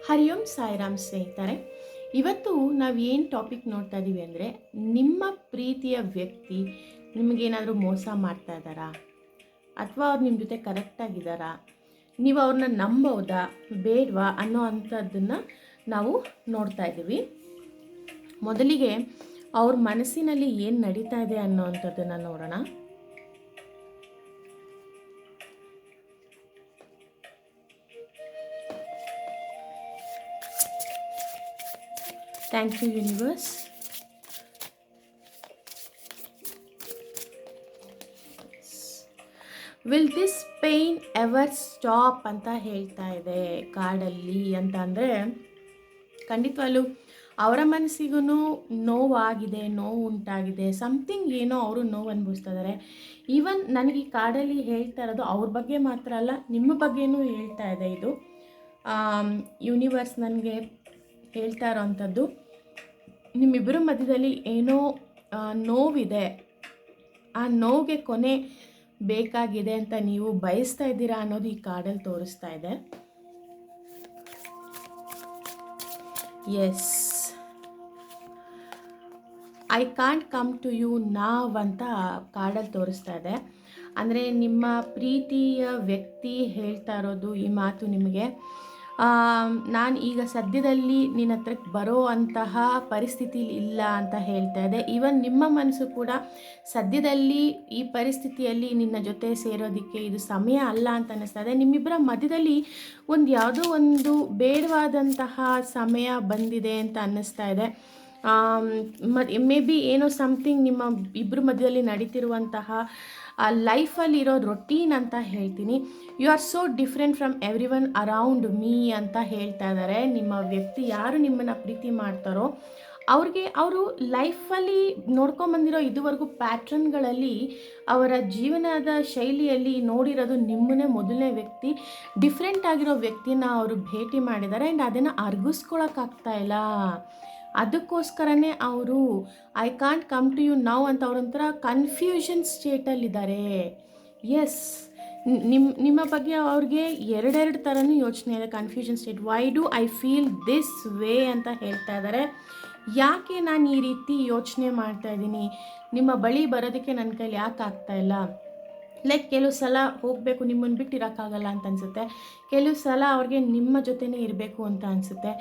ಹರಿ ಓಂ ಸಾಯಿರಾಮ್ ಸ್ನೇಹಿತರೆ, ಇವತ್ತು ನಾವು ಏನು ಟಾಪಿಕ್ ನೋಡ್ತಾ ಇದ್ದೀವಿ ಅಂದರೆ, ನಿಮ್ಮ ಪ್ರೀತಿಯ ವ್ಯಕ್ತಿ ನಿಮಗೇನಾದರೂ ಮೋಸ ಮಾಡ್ತಾ ಇದ್ದಾರಾ ಅಥವಾ ಅವ್ರು ನಿಮ್ಮ ಜೊತೆ ಕರೆಕ್ಟಾಗಿದ್ದಾರಾ, ನೀವು ಅವ್ರನ್ನ ನಂಬೋದಾ ಬೇಡವಾ ಅನ್ನೋ ಅಂಥದ್ದನ್ನು ನಾವು ನೋಡ್ತಾ ಇದ್ದೀವಿ. ಮೊದಲಿಗೆ ಅವ್ರ ಮನಸ್ಸಿನಲ್ಲಿ ಏನು ನಡೀತಾ ಇದೆ ಅನ್ನೋ ಅಂಥದ್ದನ್ನು ನೋಡೋಣ. Thank you universe. Will this pain ever stop ಅಂತ ಹೇಳ್ತಾ ಇದೆ ಕಾರ್ಡಲ್ಲಿ. ಅಂತ ಅಂದರೆ ಖಂಡಿತವಾಗ್ಲೂ ಅವರ ಮನಸ್ಸಿಗೂ ನೋವಾಗಿದೆ, ನೋವು ಉಂಟಾಗಿದೆ, ಸಮಥಿಂಗ್ ಏನೋ ಅವರು ನೋವು ಅನುಭವಿಸ್ತಾ ಇದ್ದಾರೆ. ಈವನ್ ನನಗೆ ಈ ಕಾರ್ಡಲ್ಲಿ ಹೇಳ್ತಾ ಇರೋದು ಅವ್ರ ಬಗ್ಗೆ ಮಾತ್ರ ಅಲ್ಲ, ನಿಮ್ಮ ಬಗ್ಗೆನೂ ಹೇಳ್ತಾ ಇದೆ. ಇದು ಯೂನಿವರ್ಸ್ ನನಗೆ ಹೇಳ್ತಾ ಇರೋವಂಥದ್ದು, ನಿಮ್ಮಿಬ್ಬರ ಮಧ್ಯದಲ್ಲಿ ಏನೋ ನೋವಿದೆ, ಆ ನೋವಿಗೆ ಕೊನೆ ಬೇಕಾಗಿದೆ ಅಂತ ನೀವು ಬಯಸ್ತಾ ಇದ್ದೀರಾ ಅನ್ನೋದು ಈ ಕಾರ್ಡಲ್ಲಿ ತೋರಿಸ್ತಾ ಇದೆ. Yes, I can't come to you now ಅಂತ ಕಾರ್ಡಲ್ಲಿ ತೋರಿಸ್ತಾ ಇದೆ. ಅಂದರೆ ನಿಮ್ಮ ಪ್ರೀತಿಯ ವ್ಯಕ್ತಿ ಹೇಳ್ತಾ ಇರೋದು ಈ ಮಾತು ನಿಮಗೆ, ನಾನು ಈಗ ಸದ್ಯದಲ್ಲಿ ನಿನ್ನ ಹತ್ರಕ್ಕೆ ಬರೋ ಅಂತಹ ಪರಿಸ್ಥಿತಿಲಿ ಇಲ್ಲ ಅಂತ ಹೇಳ್ತಾ ಇದೆ. ಈವನ್ ನಿಮ್ಮ ಮನಸ್ಸು ಕೂಡ ಸದ್ಯದಲ್ಲಿ ಈ ಪರಿಸ್ಥಿತಿಯಲ್ಲಿ ನಿನ್ನ ಜೊತೆ ಸೇರೋದಕ್ಕೆ ಇದು ಸಮಯ ಅಲ್ಲ ಅಂತ ಅನ್ನಿಸ್ತಾ ಇದೆ. ನಿಮ್ಮಿಬ್ಬರ ಮಧ್ಯದಲ್ಲಿ ಯಾವುದೋ ಒಂದು ಬೇಡವಾದಂತಹ ಸಮಯ ಬಂದಿದೆ ಅಂತ ಅನ್ನಿಸ್ತಾ ಇದೆ. ಮೇ ಬಿ ಏನೋ ಸಮಥಿಂಗ್ ನಿಮ್ಮ ಇಬ್ಬರ ಮಧ್ಯದಲ್ಲಿ ನಡೀತಿರುವಂತಹ ಲೈಫಲ್ಲಿರೋ ರೊಟೀನ್ ಅಂತ ಹೇಳ್ತೀನಿ. You are so different from everyone around me ಅಂತ ಹೇಳ್ತಾ ಇದ್ದಾರೆ. ನಿಮ್ಮ ವ್ಯಕ್ತಿ ಯಾರು ನಿಮ್ಮನ್ನು ಪ್ರೀತಿ ಮಾಡ್ತಾರೋ ಅವರು ಲೈಫಲ್ಲಿ ನೋಡ್ಕೊಂಬಂದಿರೋ ಇದುವರೆಗೂ ಪ್ಯಾಟ್ರನ್ಗಳಲ್ಲಿ ಅವರ ಜೀವನದ ಶೈಲಿಯಲ್ಲಿ ನೋಡಿರೋದು ನಿಮ್ಮನ್ನೇ ಮೊದಲನೇ ವ್ಯಕ್ತಿ, ಡಿಫ್ರೆಂಟ್ ಆಗಿರೋ ವ್ಯಕ್ತಿನ ಅವರು ಭೇಟಿ ಮಾಡಿದ್ದಾರೆ. ಆ್ಯಂಡ್ ಅದನ್ನು ಅರ್ಗಿಸ್ಕೊಳಕ್ಕಾಗ್ತಾ ಇಲ್ಲ. ಅದಕ್ಕೋಸ್ಕರನೇ ಅವರು I can't come to you now ಅಂತ ಅವರೊಂಥರ ಕನ್ಫ್ಯೂಷನ್ ಸ್ಟೇಟಲ್ಲಿದ್ದಾರೆ. ಎಸ್, ನಿಮ್ಮ ಬಗ್ಗೆ ಅವ್ರಿಗೆ ಎರಡೆರಡು ಥರನೂ ಯೋಚನೆ ಇದೆ. Confusion state, why do I feel this way ಅಂತ ಹೇಳ್ತಾ ಇದ್ದಾರೆ. ಯಾಕೆ ನಾನು ಈ ರೀತಿ ಯೋಚನೆ ಮಾಡ್ತಾ ಇದ್ದೀನಿ, ನಿಮ್ಮ ಬಳಿ ಬರೋದಕ್ಕೆ ನನ್ನ ಕೈಲಿ ಯಾಕೆ ಆಗ್ತಾಯಿಲ್ಲ. ಲೈಕ್ ಕೆಲವು ಸಲ ಹೋಗಬೇಕು, ನಿಮ್ಮನ್ನು ಬಿಟ್ಟು ಇರೋಕ್ಕಾಗಲ್ಲ ಅಂತ ಅನಿಸುತ್ತೆ. ಕೆಲವು ಸಲ ಅವ್ರಿಗೆ ನಿಮ್ಮ ಜೊತೆನೇ ಇರಬೇಕು ಅಂತ ಅನಿಸುತ್ತೆ.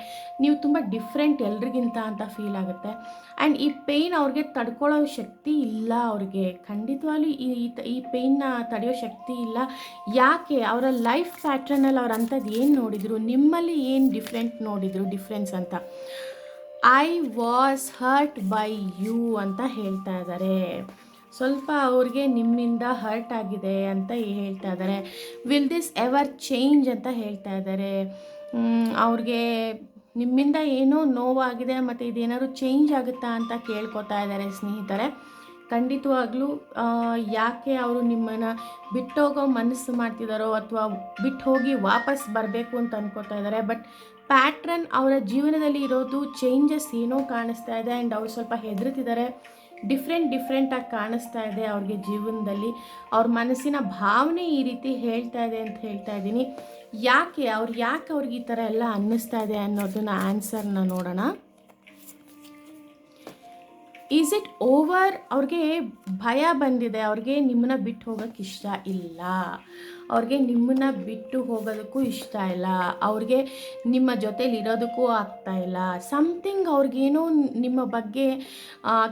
ನೀವು ತುಂಬ ಡಿಫ್ರೆಂಟ್ ಎಲ್ರಿಗಿಂತ ಅಂತ ಫೀಲ್ ಆಗುತ್ತೆ. ಆ್ಯಂಡ್ ಈ ಪೇಯ್ನ್ ಅವ್ರಿಗೆ ತಡ್ಕೊಳ್ಳೋ ಶಕ್ತಿ ಇಲ್ಲ. ಅವ್ರಿಗೆ ಖಂಡಿತವಾಗ್ಲೂ ಈ ಪೇಯ್ನ ತಡೆಯೋ ಶಕ್ತಿ ಇಲ್ಲ. ಯಾಕೆ? ಅವರ ಲೈಫ್ ಪ್ಯಾಟ್ರನಲ್ಲಿ ಅವ್ರು ಅಂಥದ್ದು ಏನು ನೋಡಿದರು, ನಿಮ್ಮಲ್ಲಿ ಏನು ಡಿಫ್ರೆನ್ಸ್ ಅಂತ. I was hurt by you ಅಂತ ಹೇಳ್ತಾ ಇದ್ದಾರೆ. ಸ್ವಲ್ಪ ಅವ್ರಿಗೆ ನಿಮ್ಮಿಂದ ಹರ್ಟ್ ಆಗಿದೆ ಅಂತ ಹೇಳ್ತಾ ಇದ್ದಾರೆ. ವಿಲ್ ದಿಸ್ ಎವರ್ ಚೇಂಜ್ ಅಂತ ಹೇಳ್ತಾ ಇದ್ದಾರೆ. ಅವ್ರಿಗೆ ನಿಮ್ಮಿಂದ ಏನೋ ನೋವಾಗಿದೆ ಮತ್ತು ಇದೇನಾದ್ರು ಚೇಂಜ್ ಆಗುತ್ತಾ ಅಂತ ಕೇಳ್ಕೊತಾ ಇದ್ದಾರೆ ಸ್ನೇಹಿತರೆ. ಖಂಡಿತವಾಗ್ಲೂ ಯಾಕೆ ಅವರು ನಿಮ್ಮನ್ನು ಬಿಟ್ಟೋಗೋ ಮನಸ್ಸು ಮಾಡ್ತಿದ್ದಾರೋ ಅಥವಾ ಬಿಟ್ಟು ಹೋಗಿ ವಾಪಸ್ ಬರಬೇಕು ಅಂತ ಅಂದ್ಕೋತಾ ಇದ್ದಾರೆ. ಬಟ್ ಪ್ಯಾಟ್ರನ್ ಅವರ ಜೀವನದಲ್ಲಿ ಇರೋದು ಚೇಂಜಸ್ ಏನೋ ಕಾಣಿಸ್ತಾ ಇದೆ. ಆ್ಯಂಡ್ ಅವ್ರು ಸ್ವಲ್ಪ ಹೆದರ್ತಿದ್ದಾರೆ. ಡಿಫ್ರೆಂಟಾಗಿ ಕಾಣಿಸ್ತಾ ಇದೆ ಅವ್ರಿಗೆ ಜೀವನದಲ್ಲಿ. ಅವ್ರ ಮನಸ್ಸಿನ ಭಾವನೆ ಈ ರೀತಿ ಹೇಳ್ತಾ ಇದೆ ಅಂತ ಹೇಳ್ತಾ ಇದ್ದೀನಿ. ಯಾಕೆ ಅವ್ರಿಗೆ ಈ ಥರ ಎಲ್ಲ ಅನ್ನಿಸ್ತಾ ಇದೆ ಅನ್ನೋದನ್ನ ಆನ್ಸರ್ನ ನೋಡೋಣ. Is it over? ಅವ್ರಿಗೆ ಭಯ ಬಂದಿದೆ. ಅವ್ರಿಗೆ ನಿಮ್ಮನ್ನ ಬಿಟ್ಟು ಹೋಗೋಕ್ಕೆ ಇಷ್ಟ ಇಲ್ಲ. ಅವ್ರಿಗೆ ನಿಮ್ಮನ್ನ ಬಿಟ್ಟು ಹೋಗೋದಕ್ಕೂ ಇಷ್ಟ ಇಲ್ಲ. ಅವ್ರಿಗೆ ನಿಮ್ಮ ಜೊತೇಲಿ ಇರೋದಕ್ಕೂ ಆಗ್ತಾಯಿಲ್ಲ. ಸಮಥಿಂಗ್ ಅವ್ರಿಗೇನೋ ನಿಮ್ಮ ಬಗ್ಗೆ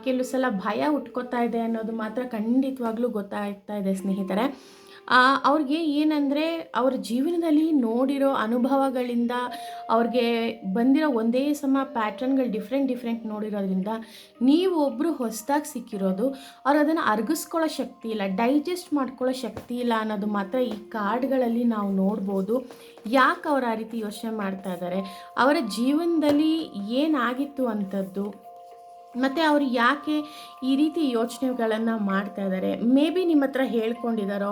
ಕೆಲವು ಸಲ ಭಯ ಹುಟ್ಕೋತಾ ಇದೆ ಅನ್ನೋದು ಮಾತ್ರ ಖಂಡಿತವಾಗ್ಲೂ ಗೊತ್ತಾಗ್ತಾ ಇದೆ ಸ್ನೇಹಿತರೆ. ಅವ್ರಿಗೆ ಏನಂದರೆ ಅವ್ರ ಜೀವನದಲ್ಲಿ ನೋಡಿರೋ ಅನುಭವಗಳಿಂದ ಅವ್ರಿಗೆ ಬಂದಿರೋ ಒಂದೇ ಸಮ ಪ್ಯಾಟ್ರನ್ಗಳು ಡಿಫ್ರೆಂಟ್ ನೋಡಿರೋದ್ರಿಂದ ನೀವು ಒಬ್ಬರು ಹೊಸದಾಗಿ ಸಿಕ್ಕಿರೋದು. ಅವ್ರು ಅದನ್ನು ಅರ್ಗಿಸ್ಕೊಳ್ಳೋ ಶಕ್ತಿ ಇಲ್ಲ, ಡೈಜೆಸ್ಟ್ ಮಾಡ್ಕೊಳ್ಳೋ ಶಕ್ತಿ ಇಲ್ಲ ಅನ್ನೋದು ಮಾತ್ರ ಈ ಕಾರ್ಡ್ಗಳಲ್ಲಿ ನಾವು ನೋಡ್ಬೋದು. ಯಾಕೆ ಅವ್ರು ಆ ರೀತಿ ಯೋಚನೆ ಮಾಡ್ತಾ ಇದ್ದಾರೆ, ಅವರ ಜೀವನದಲ್ಲಿ ಏನಾಗಿತ್ತು ಅಂಥದ್ದು, ಮತ್ತು ಅವರು ಯಾಕೆ ಈ ರೀತಿ ಯೋಚನೆಗಳನ್ನು ಮಾಡ್ತಾ ಇದ್ದಾರೆ. ಮೇ ಬಿ ನಿಮ್ಮ ಹತ್ರ ಹೇಳ್ಕೊಂಡಿದ್ದಾರೋ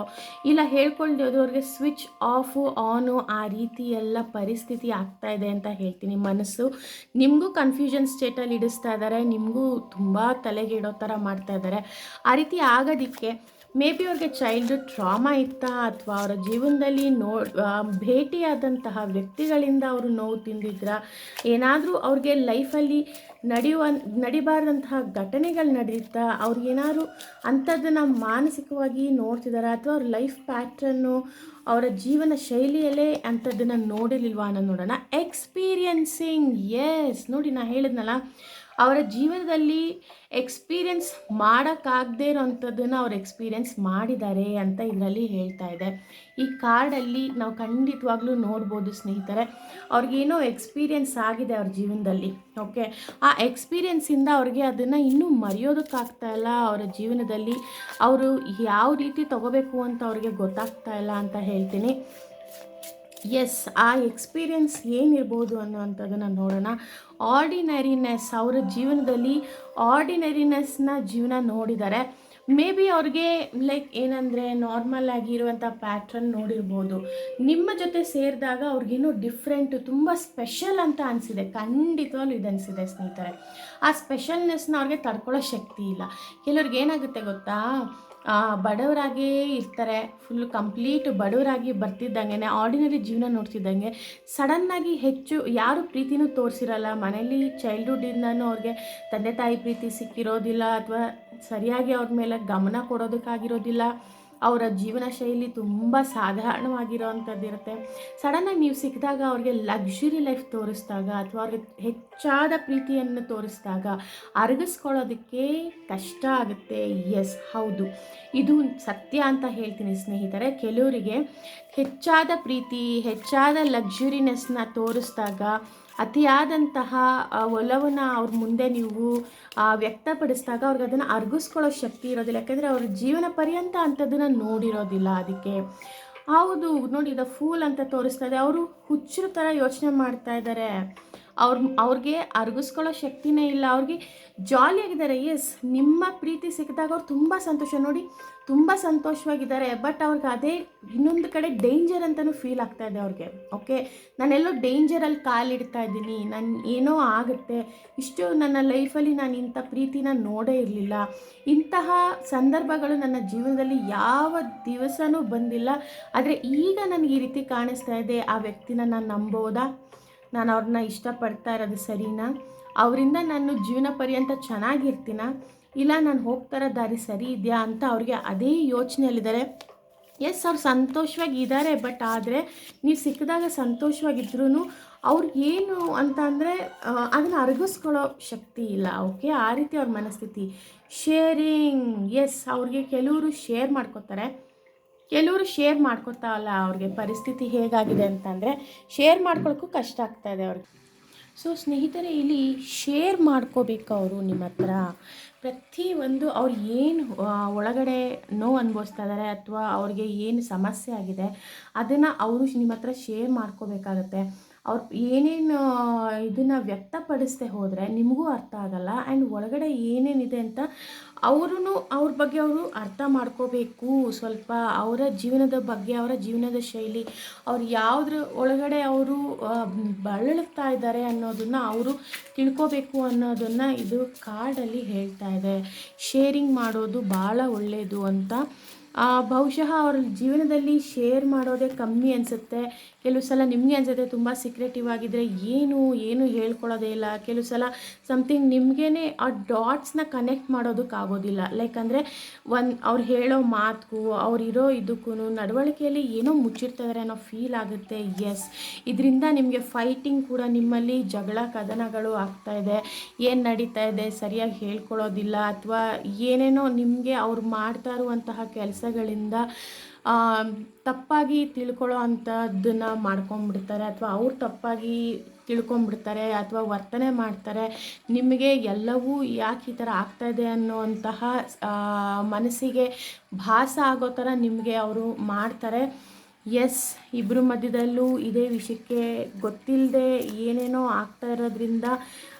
ಇಲ್ಲ ಹೇಳ್ಕೊಂಡಿರೋದು ಅವ್ರಿಗೆ ಸ್ವಿಚ್ ಆಫು ಆನು ಆ ರೀತಿ ಎಲ್ಲ ಪರಿಸ್ಥಿತಿ ಆಗ್ತಾ ಇದೆ ಅಂತ ಹೇಳ್ತೀನಿ. ಮನಸ್ಸು ನಿಮಗೂ ಕನ್ಫ್ಯೂಷನ್ ಸ್ಟೇಟಲ್ಲಿ ಇಡಿಸ್ತಾ ಇದ್ದಾರೆ, ನಿಮಗೂ ತುಂಬ ತಲೆಗೆ ಇಡೋ ಥರ ಮಾಡ್ತಾ ಇದ್ದಾರೆ. ಆ ರೀತಿ ಆಗೋದಕ್ಕೆ ಮೇ ಬಿ ಅವ್ರಿಗೆ ಚೈಲ್ಡ್ಹುಡ್ ಟ್ರಾಮಾ ಇತ್ತಾ, ಅಥವಾ ಅವರ ಜೀವನದಲ್ಲಿ ಭೇಟಿಯಾದಂತಹ ವ್ಯಕ್ತಿಗಳಿಂದ ಅವರು ನೋವು ತಿಂದಿದ್ರ, ಏನಾದರೂ ಅವ್ರಿಗೆ ಲೈಫಲ್ಲಿ ನಡಿಬಾರ್ದಂತಹ ಘಟನೆಗಳು ನಡೆಯುತ್ತಾ, ಅವ್ರಿಗೇನಾದ್ರು ಅಂಥದ್ದನ್ನು ಮಾನಸಿಕವಾಗಿ ನೋಡ್ತಿದ್ದಾರೆ, ಅಥವಾ ಅವ್ರ ಲೈಫ್ ಪ್ಯಾಟ್ರನ್ನು ಅವರ ಜೀವನ ಶೈಲಿಯಲ್ಲೇ ಅಂಥದ್ದನ್ನು ನೋಡಿರ್ಲಿಲ್ವಾ ಅನ್ನೋ ನೋಡೋಣ. ಎಕ್ಸ್ಪೀರಿಯನ್ಸಿಂಗ್, ಎಸ್ ನೋಡಿ, ನಾನು ಹೇಳಿದ್ನಲ್ಲ, ಅವರ ಜೀವನದಲ್ಲಿ ಎಕ್ಸ್ಪೀರಿಯನ್ಸ್ ಮಾಡೋಕ್ಕಾಗದೇ ಇರೋವಂಥದ್ದನ್ನು ಅವ್ರು ಎಕ್ಸ್ಪೀರಿಯನ್ಸ್ ಮಾಡಿದ್ದಾರೆ ಅಂತ ಇದರಲ್ಲಿ ಹೇಳ್ತಾ ಇದೆ. ಈ ಕಾರ್ಡಲ್ಲಿ ನಾವು ಖಂಡಿತವಾಗ್ಲೂ ನೋಡ್ಬೋದು ಸ್ನೇಹಿತರೆ, ಅವ್ರಿಗೇನೋ ಎಕ್ಸ್ಪೀರಿಯನ್ಸ್ ಆಗಿದೆ ಅವ್ರ ಜೀವನದಲ್ಲಿ. ಓಕೆ, ಆ ಎಕ್ಸ್ಪೀರಿಯನ್ಸಿಂದ ಅವ್ರಿಗೆ ಅದನ್ನು ಇನ್ನೂ ಮರೆಯೋದಕ್ಕಾಗ್ತಾ ಇಲ್ಲ. ಅವರ ಜೀವನದಲ್ಲಿ ಅವರು ಯಾವ ರೀತಿ ತಗೋಬೇಕು ಅಂತ ಅವ್ರಿಗೆ ಗೊತ್ತಾಗ್ತಾ ಇಲ್ಲ ಅಂತ ಹೇಳ್ತೀನಿ. ಎಸ್, ಆ ಎಕ್ಸ್ಪೀರಿಯನ್ಸ್ ಏನಿರ್ಬೋದು ಅನ್ನೋವಂಥದ್ದನ್ನು ನೋಡೋಣ. ಆರ್ಡಿನರಿನೆಸ್, ಅವರ ಜೀವನದಲ್ಲಿ ಆರ್ಡಿನರಿನೆಸ್ನ ಜೀವನ ನೋಡಿದ್ದಾರೆ. ಮೇ ಬಿ ಅವ್ರಿಗೆ ಲೈಕ್ ಏನಂದರೆ ನಾರ್ಮಲ್ ಆಗಿರುವಂಥ ಪ್ಯಾಟ್ರನ್ ನೋಡಿರ್ಬೋದು. ನಿಮ್ಮ ಜೊತೆ ಸೇರಿದಾಗ ಅವ್ರಿಗೇನೋ ಡಿಫ್ರೆಂಟು, ತುಂಬ ಸ್ಪೆಷಲ್ ಅಂತ ಅನಿಸಿದೆ. ಖಂಡಿತವಾಗ್ಲೂ ಇದು ಅನಿಸಿದೆ ಸ್ನೇಹಿತರೆ. ಆ ಸ್ಪೆಷಲ್ನೆಸ್ನ ಅವ್ರಿಗೆ ತಡ್ಕೊಳ್ಳೋ ಶಕ್ತಿ ಇಲ್ಲ. ಕೆಲವ್ರಿಗೆ ಏನಾಗುತ್ತೆ ಗೊತ್ತಾ, ಬಡವರಾಗೇ ಇರ್ತಾರೆ, ಫುಲ್ ಕಂಪ್ಲೀಟ್ ಬಡವರಾಗಿ ಬರ್ತಿದ್ದಂಗೆ, ಆರ್ಡಿನರಿ ಜೀವನ ನೋಡ್ತಿದ್ದಂಗೆ ಸಡನ್ನಾಗಿ ಹೆಚ್ಚು ಯಾರು ಪ್ರೀತಿನೂ ತೋರಿಸಿರಲ್ಲ ಮನೇಲಿ. ಚೈಲ್ಡ್ಹುಡ್ಡಿಂದನೂ ಅವ್ರಿಗೆ ತಂದೆ ತಾಯಿ ಪ್ರೀತಿ ಸಿಕ್ಕಿರೋದಿಲ್ಲ, ಅಥವಾ ಸರಿಯಾಗಿ ಅವ್ರ ಮೇಲೆ ಗಮನ ಕೊಡೋದಕ್ಕಾಗಿರೋದಿಲ್ಲ. ಅವರ ಜೀವನ ಶೈಲಿ ತುಂಬ ಸಾಧಾರಣವಾಗಿರೋವಂಥದ್ದಿರುತ್ತೆ. ಸಡನ್ನಾಗಿ ನೀವು ಸಿಕ್ಕಿದಾಗ ಅವ್ರಿಗೆ ಲಕ್ಸುರಿ ಲೈಫ್ ತೋರಿಸಿದಾಗ, ಅಥವಾ ಅವ್ರಿಗೆ ಹೆಚ್ಚಾದ ಪ್ರೀತಿಯನ್ನು ತೋರಿಸಿದಾಗ ಅರಗಿಸ್ಕೊಳ್ಳೋದಕ್ಕೆ ಕಷ್ಟ ಆಗುತ್ತೆ. ಎಸ್, ಹೌದು, ಇದು ಸತ್ಯ ಅಂತ ಹೇಳ್ತೀನಿ ಸ್ನೇಹಿತರೆ. ಕೆಲವರಿಗೆ ಹೆಚ್ಚಾದ ಪ್ರೀತಿ, ಹೆಚ್ಚಾದ ಲಕ್ಸುರಿನೆಸ್ನ ತೋರಿಸಿದಾಗ, ಅತಿಯಾದಂತಹ ಒಲವನ್ನು ಅವ್ರ ಮುಂದೆ ನೀವು ವ್ಯಕ್ತಪಡಿಸಿದಾಗ ಅವ್ರಿಗೆ ಅದನ್ನು ಅರಗಿಸ್ಕೊಳ್ಳೋ ಶಕ್ತಿ ಇರೋದಿಲ್ಲ. ಯಾಕಂದರೆ ಅವ್ರ ಜೀವನ ಪರ್ಯಂತ ಅಂಥದ್ದನ್ನು ನೋಡಿರೋದಿಲ್ಲ. ಅದಕ್ಕೆ ಹೌದು ನೋಡಿ, ದ ಫೂಲ್ ಅಂತ ತೋರಿಸ್ತಾ ಇದೆ. ಅವರು ಹುಚ್ಚರ ಥರ ಯೋಚನೆ ಮಾಡ್ತಾ ಇದ್ದಾರೆ. ಅವ್ರಿಗೆ ಅರಗಿಸ್ಕೊಳ್ಳೋ ಶಕ್ತಿನೇ ಇಲ್ಲ. ಅವ್ರಿಗೆ ಜಾಲಿಯಾಗಿದ್ದಾರೆ. ಎಸ್, ನಿಮ್ಮ ಪ್ರೀತಿ ಸಿಕ್ಕಿದಾಗ ಅವ್ರು ತುಂಬ ಸಂತೋಷ, ನೋಡಿ ತುಂಬ ಸಂತೋಷವಾಗಿದ್ದಾರೆ. ಬಟ್ ಅವ್ರಿಗೆ ಅದೇ ಇನ್ನೊಂದು ಕಡೆ ಡೇಂಜರ್ ಅಂತಲೂ ಫೀಲ್ ಆಗ್ತಾ ಇದೆ ಅವ್ರಿಗೆ. ಓಕೆ, ನಾನೆಲ್ಲೋ ಡೇಂಜರಲ್ಲಿ ಕಾಲಿಡ್ತಾ ಇದ್ದೀನಿ, ಏನೋ ಆಗುತ್ತೆ, ಇಷ್ಟು ನನ್ನ ಲೈಫಲ್ಲಿ ನಾನು ಇಂಥ ಪ್ರೀತಿನ ನೋಡೇ ಇರಲಿಲ್ಲ, ಇಂತಹ ಸಂದರ್ಭಗಳು ನನ್ನ ಜೀವನದಲ್ಲಿ ಯಾವ ದಿವಸನೂ ಬಂದಿಲ್ಲ, ಆದರೆ ಈಗ ನನಗೆ ಈ ರೀತಿ ಕಾಣಿಸ್ತಾ ಇದೆ. ಆ ವ್ಯಕ್ತಿನ ನಾನು ನಂಬೋದಾ? ನಾನು ಅವ್ರನ್ನ ಇಷ್ಟಪಡ್ತಾ ಇರೋದು ಸರಿನಾ? ಅವರಿಂದ ನಾನು ಜೀವನ ಪರ್ಯಂತ ಚೆನ್ನಾಗಿರ್ತೀನ, ಇಲ್ಲ ನಾನು ಹೋಗ್ತಾರೋ ದಾರಿ ಸರಿ ಇದೆಯಾ ಅಂತ ಅವ್ರಿಗೆ ಅದೇ ಯೋಚನೆಯಲ್ಲಿದ್ದಾರೆ. ಎಸ್, ಅವ್ರು ಸಂತೋಷವಾಗಿದ್ದಾರೆ. ಬಟ್ ಆದರೆ ನೀವು ಸಿಕ್ಕಿದಾಗ ಸಂತೋಷವಾಗಿದ್ರೂ ಅವ್ರಿಗೇನು ಅಂತ ಅಂದರೆ ಅದನ್ನು ಅರಗಿಸ್ಕೊಳ್ಳೋ ಶಕ್ತಿ ಇಲ್ಲ. ಓಕೆ, ಆ ರೀತಿ ಅವ್ರ ಮನಸ್ಥಿತಿ. ಶೇರಿಂಗ್, ಎಸ್, ಅವ್ರಿಗೆ ಕೆಲವರು ಶೇರ್ ಮಾಡ್ಕೋತಾರೆ, ಕೆಲವರು ಶೇರ್ ಮಾಡ್ಕೋತಾವಲ್ಲ. ಅವ್ರಿಗೆ ಪರಿಸ್ಥಿತಿ ಹೇಗಾಗಿದೆ ಅಂತಂದರೆ ಶೇರ್ ಮಾಡ್ಕೊಳ್ಳೋಕ್ಕೂ ಕಷ್ಟ ಆಗ್ತಾಯಿದೆ ಅವ್ರಿಗೆ. ಸೊ ಸ್ನೇಹಿತರೆ, ಇಲ್ಲಿ ಶೇರ್ ಮಾಡ್ಕೋಬೇಕು ಅವರು ನಿಮ್ಮ ಹತ್ರ ಪ್ರತಿಯೊಂದು. ಅವ್ರು ಏನು ಒಳಗಡೆ ನೋವು ಅನುಭವಿಸ್ತಾ ಇದ್ದಾರೆ, ಅಥವಾ ಅವ್ರಿಗೆ ಏನು ಸಮಸ್ಯೆ ಆಗಿದೆ, ಅದನ್ನು ಅವರು ನಿಮ್ಮ ಹತ್ರ ಶೇರ್ ಮಾಡ್ಕೋಬೇಕಾಗತ್ತೆ. ಅವ್ರು ಏನೇನು ಇದನ್ನು ವ್ಯಕ್ತಪಡಿಸದೆ ಹೋದರೆ ನಿಮಗೂ ಅರ್ಥ ಆಗಲ್ಲ. ಆ್ಯಂಡ್ ಒಳಗಡೆ ಏನೇನಿದೆ ಅಂತ ಅವ್ರ ಬಗ್ಗೆ ಅವರು ಅರ್ಥ ಮಾಡ್ಕೋಬೇಕು. ಸ್ವಲ್ಪ ಅವರ ಜೀವನದ ಬಗ್ಗೆ, ಅವರ ಜೀವನದ ಶೈಲಿ, ಅವ್ರು ಯಾವುದ್ರ ಒಳಗಡೆ ಅವರು ಬಳಲ್ತಾ ಇದ್ದಾರೆ ಅನ್ನೋದನ್ನು ಅವರು ತಿಳ್ಕೋಬೇಕು ಅನ್ನೋದನ್ನು ಇದು ಕಾರ್ಡಲ್ಲಿ ಹೇಳ್ತಾ ಇದೆ. ಶೇರಿಂಗ್ ಮಾಡೋದು ಭಾಳ ಒಳ್ಳೆಯದು ಅಂತ. ಬಹುಶಃ ಅವ್ರ ಜೀವನದಲ್ಲಿ ಶೇರ್ ಮಾಡೋದೇ ಕಮ್ಮಿ ಅನಿಸುತ್ತೆ. ಕೆಲವು ಸಲ ನಿಮಗೆ ಅನಿಸುತ್ತೆ ತುಂಬ ಸೀಕ್ರೆಟಿವ್ ಆಗಿದ್ದರೆ ಏನು ಹೇಳ್ಕೊಳ್ಳೋದೇ ಇಲ್ಲ. ಕೆಲವು ಸಲ ಸಮಥಿಂಗ್ ನಿಮಗೇ ಆ ಡಾಟ್ಸ್ನ ಕನೆಕ್ಟ್ ಮಾಡೋದಕ್ಕಾಗೋದಿಲ್ಲ. ಲೈಕ್ ಅಂದರೆ ಅವ್ರು ಹೇಳೋ ಮಾತಿಗೂ ಅವ್ರಿರೋ ಇದಕ್ಕೂ ನಡವಳಿಕೆಯಲ್ಲಿ ಏನೋ ಮುಚ್ಚಿರ್ತಿದ್ದಾರೆ ಅನ್ನೋ ಫೀಲ್ ಆಗುತ್ತೆ. ಎಸ್, ಇದರಿಂದ ನಿಮಗೆ ಫೈಟಿಂಗ್ ಕೂಡ, ನಿಮ್ಮಲ್ಲಿ ಜಗಳ ಕದನಗಳು ಆಗ್ತಾಯಿದೆ. ಏನು ನಡೀತಾ ಇದೆ ಸರಿಯಾಗಿ ಹೇಳ್ಕೊಳ್ಳೋದಿಲ್ಲ, ಅಥವಾ ಏನೇನೋ ನಿಮಗೆ ಅವ್ರು ಮಾಡ್ತಾ ಇರುವಂತಹ ಕೆಲಸಗಳಿಂದ ತಪ್ಪಾಗಿ ತಿಳ್ಕೊಳ್ಳೋ ಅಂಥದ್ದನ್ನು ಮಾಡ್ಕೊಂಬಿಡ್ತಾರೆ, ಅಥವಾ ಅವ್ರು ತಪ್ಪಾಗಿ ತಿಳ್ಕೊಂಬಿಡ್ತಾರೆ, ಅಥವಾ ವರ್ತನೆ ಮಾಡ್ತಾರೆ. ನಿಮಗೆ ಎಲ್ಲವೂ ಯಾಕೆ ಈ ಥರ ಆಗ್ತಾಯಿದೆ ಅನ್ನೋವಂತಹ ಮನಸ್ಸಿಗೆ ಭಾಸ ಆಗೋ ಥರ ನಿಮಗೆ ಅವರು ಮಾಡ್ತಾರೆ. ಎಸ್, ಇಬ್ಬರ ಮಧ್ಯದಲ್ಲೂ ಇದೇ ವಿಷಯಕ್ಕೆ ಗೊತ್ತಿಲ್ಲದೆ ಏನೇನೋ ಆಗ್ತಾ ಇರೋದ್ರಿಂದ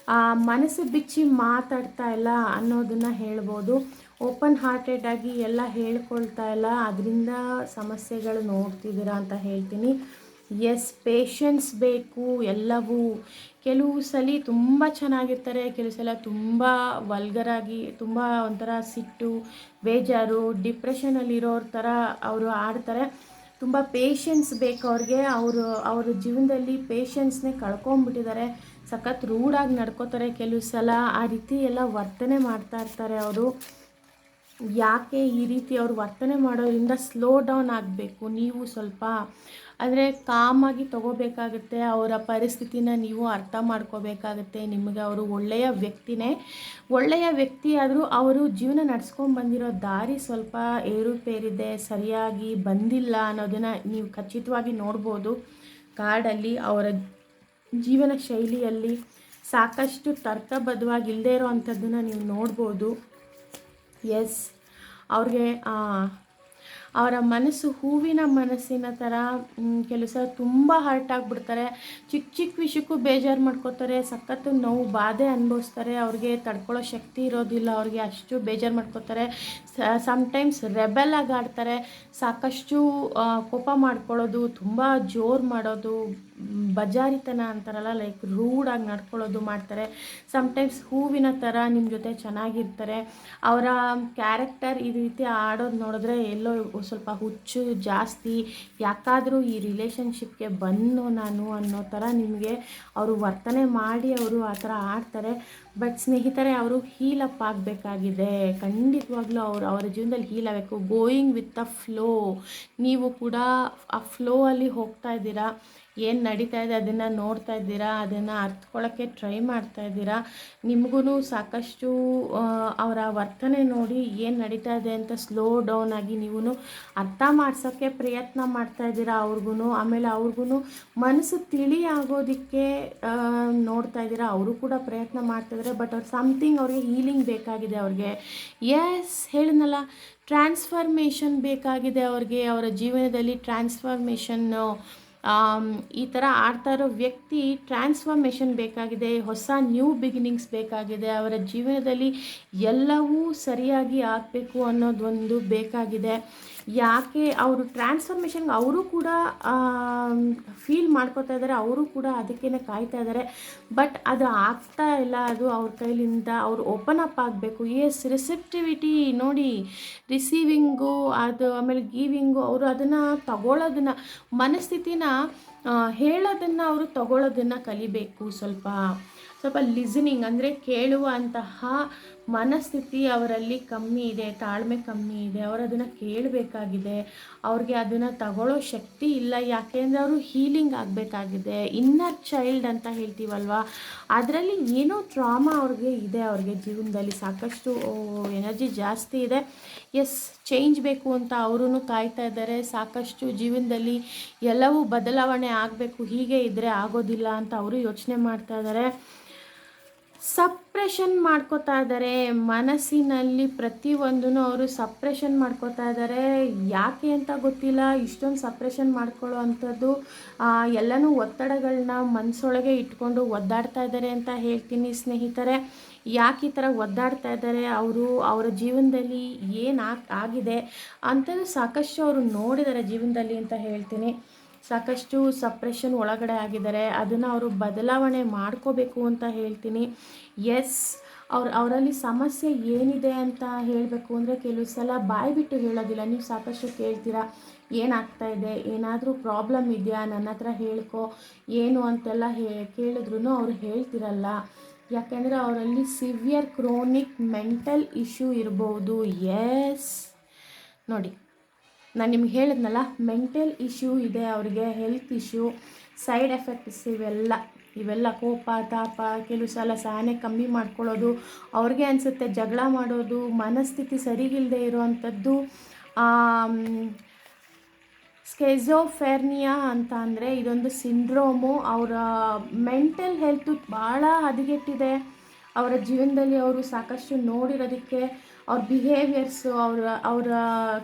ಮನಸ್ಸು ಬಿಚ್ಚಿ ಮಾತಾಡ್ತಾ ಇಲ್ಲ ಅನ್ನೋದನ್ನು ಹೇಳ್ಬೋದು. ಓಪನ್ ಹಾರ್ಟೆಡ್ ಆಗಿ ಎಲ್ಲ ಹೇಳ್ಕೊಳ್ತಾ ಇಲ್ಲ, ಅದರಿಂದ ಸಮಸ್ಯೆಗಳು ನೋಡ್ತಿದ್ದೀರಾ ಅಂತ ಹೇಳ್ತೀನಿ. ಎಸ್, ಪೇಷನ್ಸ್ ಬೇಕು ಎಲ್ಲವೂ. ಕೆಲವು ಸಲ ತುಂಬ ಚೆನ್ನಾಗಿರ್ತಾರೆ, ಕೆಲವು ಸಲ ತುಂಬ ವಲ್ಗರಾಗಿ, ತುಂಬ ಒಂಥರ ಸಿಟ್ಟು, ಬೇಜಾರು, ಡಿಪ್ರೆಷನಲ್ಲಿರೋರ ಥರ ಅವರು ಆಡ್ತಾರೆ. ತುಂಬ ಪೇಷನ್ಸ್ ಬೇಕು ಅವ್ರಿಗೆ. ಅವ್ರ ಜೀವನದಲ್ಲಿ ಪೇಷನ್ಸ್ನೇ ಕಳ್ಕೊಂಬಿಟ್ಟಿದ್ದಾರೆ. ಸಖತ್ ರೂಢಾಗಿ ನಡ್ಕೋತಾರೆ ಕೆಲವು ಸಲ. ಆ ರೀತಿ ಎಲ್ಲ ವರ್ತನೆ ಮಾಡ್ತಾ ಇರ್ತಾರೆ ಅವರು. ಯಾಕೆ ಈ ರೀತಿ ಅವರು ವರ್ತನೆ ಮಾಡೋದ್ರಿಂದ ಸ್ಲೋ ಡೌನ್ ಆಗಬೇಕು. ನೀವು ಸ್ವಲ್ಪ ಅಂದರೆ ಕಾಮಾಗಿ ತಗೋಬೇಕಾಗುತ್ತೆ. ಅವರ ಪರಿಸ್ಥಿತಿನ ನೀವು ಅರ್ಥ ಮಾಡ್ಕೋಬೇಕಾಗುತ್ತೆ. ನಿಮಗೆ ಅವರು ಒಳ್ಳೆಯ ವ್ಯಕ್ತಿನೇ, ಒಳ್ಳೆಯ ವ್ಯಕ್ತಿ ಆದರೂ ಅವರು ಜೀವನ ನಡ್ಸ್ಕೊಂಡು ಬಂದಿರೋ ದಾರಿ ಸ್ವಲ್ಪ ಏರುಪೇರಿದೆ, ಸರಿಯಾಗಿ ಬಂದಿಲ್ಲ ಅನ್ನೋದನ್ನು ನೀವು ಖಚಿತವಾಗಿ ನೋಡ್ಬೋದು. ಕಾರ್ಡಲ್ಲಿ ಅವರ ಜೀವನ ಶೈಲಿಯಲ್ಲಿ ಸಾಕಷ್ಟು ತರ್ಕಬದ್ಧವಾಗಿ ಇಲ್ಲದೇ ಇರೋ ಅಂಥದ್ದನ್ನು ನೀವು ನೋಡ್ಬೋದು. ಎಸ್, ಅವ್ರಿಗೆ ಅವರ ಮನಸ್ಸು ಹೂವಿನ ಮನಸ್ಸಿನ ಥರ. ಕೆಲವು ಸಲ ತುಂಬ ಹರ್ಟ್ ಆಗಿಬಿಡ್ತಾರೆ. ಚಿಕ್ಕ ಚಿಕ್ಕ ವಿಷಯಕ್ಕೂ ಬೇಜಾರು ಮಾಡ್ಕೋತಾರೆ, ಸಖತ್ತು ನೋವು ಬಾಧೆ ಅನುಭವಿಸ್ತಾರೆ. ಅವ್ರಿಗೆ ತಡ್ಕೊಳ್ಳೋ ಶಕ್ತಿ ಇರೋದಿಲ್ಲ, ಅವ್ರಿಗೆ ಅಷ್ಟು ಬೇಜಾರು ಮಾಡ್ಕೋತಾರೆ. ಸಮ್ಟೈಮ್ಸ್ ರೆಬೆಲ್ ಆಗಿ ಆಡ್ತಾರೆ. ಸಾಕಷ್ಟು ಕೋಪ ಮಾಡ್ಕೊಳ್ಳೋದು, ತುಂಬ ಜೋರು ಮಾಡೋದು, ಬಜಾರಿತನ ಅಂತಾರಲ್ಲ, ಲೈಕ್ ರೂಡಾಗಿ ನಡ್ಕೊಳ್ಳೋದು ಮಾಡ್ತಾರೆ. ಸಮ್ಟೈಮ್ಸ್ ಹೂವಿನ ಥರ ನಿಮ್ಮ ಜೊತೆ ಚೆನ್ನಾಗಿರ್ತಾರೆ. ಅವರ ಕ್ಯಾರೆಕ್ಟರ್ ಈ ರೀತಿ ಆಡೋದು ನೋಡಿದ್ರೆ ಎಲ್ಲೋ ಸ್ವಲ್ಪ ಹುಚ್ಚು ಜಾಸ್ತಿ, ಯಾಕಾದರೂ ಈ ರಿಲೇಷನ್ಶಿಪ್ಗೆ ಬಂದು ನಾನು ಅನ್ನೋ ಥರ ನಿಮಗೆ ಅವರು ವರ್ತನೆ ಮಾಡಿ ಅವರು ಆ ಥರ ಆಡ್ತಾರೆ. ಬಟ್ ಸ್ನೇಹಿತರೆ, ಅವರು ಹೀಲಪ್ ಆಗಬೇಕಾಗಿದೆ. ಖಂಡಿತವಾಗ್ಲೂ ಅವರ ಜೀವನದಲ್ಲಿ ಹೀಲ್ ಆಗಬೇಕು. Going with the flow. ನೀವು ಕೂಡ ಆ ಫ್ಲೋ ಅಲ್ಲಿ ಹೋಗ್ತಾ ಇದ್ದೀರಾ. ಏನು ನಡೀತಾ ಇದೆ ಅದನ್ನು ನೋಡ್ತಾ ಇದ್ದೀರಾ, ಅದನ್ನು ಅರ್ಥಕೊಳ್ಳೋಕ್ಕೆ ಟ್ರೈ ಮಾಡ್ತಾ ಇದ್ದೀರಾ. ನಿಮಗೂ ಸಾಕಷ್ಟು ಅವರ ವರ್ತನೆ ನೋಡಿ ಏನು ನಡೀತಾ ಇದೆ ಅಂತ ಸ್ಲೋ ಡೌನ್ ಆಗಿ ನೀವು ಅರ್ಥ ಮಾಡ್ಸೋಕ್ಕೆ ಪ್ರಯತ್ನ ಮಾಡ್ತಾ ಇದ್ದೀರಾ ಅವ್ರಿಗೂ. ಆಮೇಲೆ ಅವ್ರಿಗೂ ಮನಸ್ಸು ತಿಳಿ ಆಗೋದಕ್ಕೆ ನೋಡ್ತಾ ಇದ್ದೀರಾ. ಅವರು ಕೂಡ ಪ್ರಯತ್ನ ಮಾಡ್ತಾಯಿದ್ದಾರೆ. ಬಟ್ ಅವ್ರು ಸಮಥಿಂಗ್ ಅವ್ರಿಗೆ ಹೀಲಿಂಗ್ ಬೇಕಾಗಿದೆ ಅವ್ರಿಗೆ. ಎಸ್, ಹೇಳಿದ್ನಲ್ಲ, ಟ್ರಾನ್ಸ್ಫಾರ್ಮೇಷನ್ ಬೇಕಾಗಿದೆ ಅವ್ರಿಗೆ. ಅವರ ಜೀವನದಲ್ಲಿ ಟ್ರಾನ್ಸ್ಫಾರ್ಮೇಷನ್ನು ಈ ಥರ ಆಡ್ತಾ ಇರೋ ವ್ಯಕ್ತಿ ಟ್ರಾನ್ಸ್ಫಾರ್ಮೇಷನ್ ಬೇಕಾಗಿದೆ. ಹೊಸ ನ್ಯೂ ಬಿಗಿನಿಂಗ್ಸ್ ಬೇಕಾಗಿದೆ. ಅವರ ಜೀವನದಲ್ಲಿ ಎಲ್ಲವೂ ಸರಿಯಾಗಿ ಆಗಬೇಕು ಅನ್ನೋದೊಂದು ಬೇಕಾಗಿದೆ. ಯಾಕೆ ಅವರು ಟ್ರಾನ್ಸ್ಫಾರ್ಮೇಷನ್ಗೆ ಅವರು ಕೂಡ ಫೀಲ್ ಮಾಡ್ಕೋತಾ ಇದ್ದಾರೆ, ಅವರು ಕೂಡ ಅದಕ್ಕೇ ಕಾಯ್ತಾ ಇದ್ದಾರೆ. ಬಟ್ ಅದು ಆಗ್ತಾ ಇಲ್ಲ. ಅದು ಅವ್ರ ಕೈಲಿಂದ ಅವರು ಓಪನ್ ಅಪ್ ಆಗಬೇಕು. ಎಸ್, ರಿಸೆಪ್ಟಿವಿಟಿ ನೋಡಿ, ರಿಸೀವಿಂಗು ಅದು, ಆಮೇಲೆ ಗಿವಿಂಗು, ಅವರು ಅದನ್ನು ತಗೊಳ್ಳೋದನ್ನು, ಮನಸ್ಥಿತಿನ ಹೇಳೋದನ್ನು ಅವರು ತಗೊಳ್ಳೋದನ್ನು ಕಲಿಬೇಕು. ಸ್ವಲ್ಪ ಲಿಸನಿಂಗ್ ಅಂದರೆ ಕೇಳುವಂತಹ ಮನಸ್ಥಿತಿ ಅವರಲ್ಲಿ ಕಮ್ಮಿ ಇದೆ, ತಾಳ್ಮೆ ಕಮ್ಮಿ ಇದೆ. ಅವರು ಅದನ್ನು ಕೇಳಬೇಕಾಗಿದೆ. ಅವ್ರಿಗೆ ಅದನ್ನು ತಗೊಳ್ಳೋ ಶಕ್ತಿ ಇಲ್ಲ. ಯಾಕೆಂದರೆ ಅವರು ಹೀಲಿಂಗ್ ಆಗಬೇಕಾಗಿದೆ. ಇನ್ನರ್ ಚೈಲ್ಡ್ ಅಂತ ಹೇಳ್ತೀವಲ್ವ, ಅದರಲ್ಲಿ ಏನೋ ಟ್ರಾಮಾ ಅವ್ರಿಗೆ ಇದೆ. ಅವ್ರಿಗೆ ಜೀವನದಲ್ಲಿ ಸಾಕಷ್ಟು ಎನರ್ಜಿ ಜಾಸ್ತಿ ಇದೆ. ಎಸ್, ಚೇಂಜ್ ಬೇಕು ಅಂತ ಅವರೂ ಕಾಯ್ತಾ ಇದ್ದಾರೆ. ಸಾಕಷ್ಟು ಜೀವನದಲ್ಲಿ ಎಲ್ಲವೂ ಬದಲಾವಣೆ ಆಗಬೇಕು, ಹೀಗೆ ಇದ್ದರೆ ಆಗೋದಿಲ್ಲ ಅಂತ ಅವರು ಯೋಚನೆ ಮಾಡ್ತಾ ಇದ್ದಾರೆ. ಸಪ್ರೆಷನ್ ಮಾಡ್ಕೋತಾ ಇದ್ದಾರೆ ಮನಸ್ಸಿನಲ್ಲಿ. ಪ್ರತಿಯೊಂದನ್ನು ಅವರು ಸಪ್ರೆಷನ್ ಮಾಡ್ಕೋತಾ ಇದ್ದಾರೆ. ಯಾಕೆ ಅಂತ ಗೊತ್ತಿಲ್ಲ, ಇಷ್ಟೊಂದು ಸಪ್ರೆಷನ್ ಮಾಡ್ಕೊಳ್ಳೋ ಅಂಥದ್ದು. ಎಲ್ಲನೂ ಒತ್ತಡಗಳನ್ನ ಮನಸ್ಸೊಳಗೆ ಇಟ್ಕೊಂಡು ಒದ್ದಾಡ್ತಾ ಇದ್ದಾರೆ ಅಂತ ಹೇಳ್ತೀನಿ ಸ್ನೇಹಿತರೆ. ಯಾಕೆ ಈ ಥರ ಒದ್ದಾಡ್ತಾ ಇದ್ದಾರೆ, ಅವರ ಜೀವನದಲ್ಲಿ ಏನು ಆಗಿದೆ ಅಂತಲೂ ಸಾಕಷ್ಟು ಅವರು ನೋಡಿದ್ದಾರೆ ಜೀವನದಲ್ಲಿ ಅಂತ ಹೇಳ್ತೀನಿ. ಸಾಕಷ್ಟು ಸಪ್ರೆಷನ್ ಒಳಗಡೆ ಆಗಿದ್ದಾರೆ. ಅದನ್ನು ಅವರು ಬದಲಾವಣೆ ಮಾಡ್ಕೋಬೇಕು ಅಂತ ಹೇಳ್ತೀನಿ. ಎಸ್, ಅವರಲ್ಲಿ ಸಮಸ್ಯೆ ಏನಿದೆ ಅಂತ ಹೇಳಬೇಕು ಅಂದರೆ, ಕೆಲವು ಸಲ ಬಾಯಿ ಬಿಟ್ಟು ಹೇಳೋದಿಲ್ಲ. ನೀವು ಸಾಕಷ್ಟು ಕೇಳ್ತೀರಾ, ಏನಾಗ್ತಾ ಇದೆ, ಏನಾದರೂ ಪ್ರಾಬ್ಲಮ್ ಇದೆಯಾ, ನನ್ನ ಹತ್ರ ಹೇಳ್ಕೊ, ಏನು ಅಂತೆಲ್ಲ ಕೇಳಿದ್ರೂ ಅವರು ಹೇಳ್ತಿರಲ್ಲ. ಯಾಕೆಂದರೆ ಅವರಲ್ಲಿ ಸಿವಿಯರ್ ಕ್ರೋನಿಕ್ ಮೆಂಟಲ್ ಇಶ್ಯೂ ಇರ್ಬೋದು. ಎಸ್, ನೋಡಿ, ನಾನು ನಿಮ್ಗೆ ಹೇಳಿದ್ನಲ್ಲ, ಮೆಂಟಲ್ ಇಶ್ಯೂ ಇದೆ ಅವರಿಗೆ, ಹೆಲ್ತ್ ಇಶ್ಯೂ, ಸೈಡ್ ಎಫೆಕ್ಟ್ಸ್ ಇವೆಲ್ಲ ಕೋಪ, ತಾಪ, ಕೆಲವು ಸಲ ಸಹನೆ ಕಮ್ಮಿ ಮಾಡ್ಕೊಳ್ಳೋದು, ಅವ್ರಿಗೆ ಅನಿಸುತ್ತೆ ಜಗಳ ಮಾಡೋದು, ಮನಸ್ಥಿತಿ ಸರಿಗಿಲ್ಲದೆ ಇರೋವಂಥದ್ದು. ಸ್ಕೆಝೋಫ್ರೆನಿಯಾ ಅಂತ ಅಂದರೆ ಇದೊಂದು ಸಿಂಡ್ರೋಮು. ಅವರ ಮೆಂಟಲ್ ಹೆಲ್ತು ಭಾಳ ಹದಗೆಟ್ಟಿದೆ. ಅವರ ಜೀವನದಲ್ಲಿ ಅವರು ಸಾಕಷ್ಟು ನೋಡಿರೋದಕ್ಕೆ ಅವ್ರ ಬಿಹೇವಿಯರ್ಸು, ಅವರ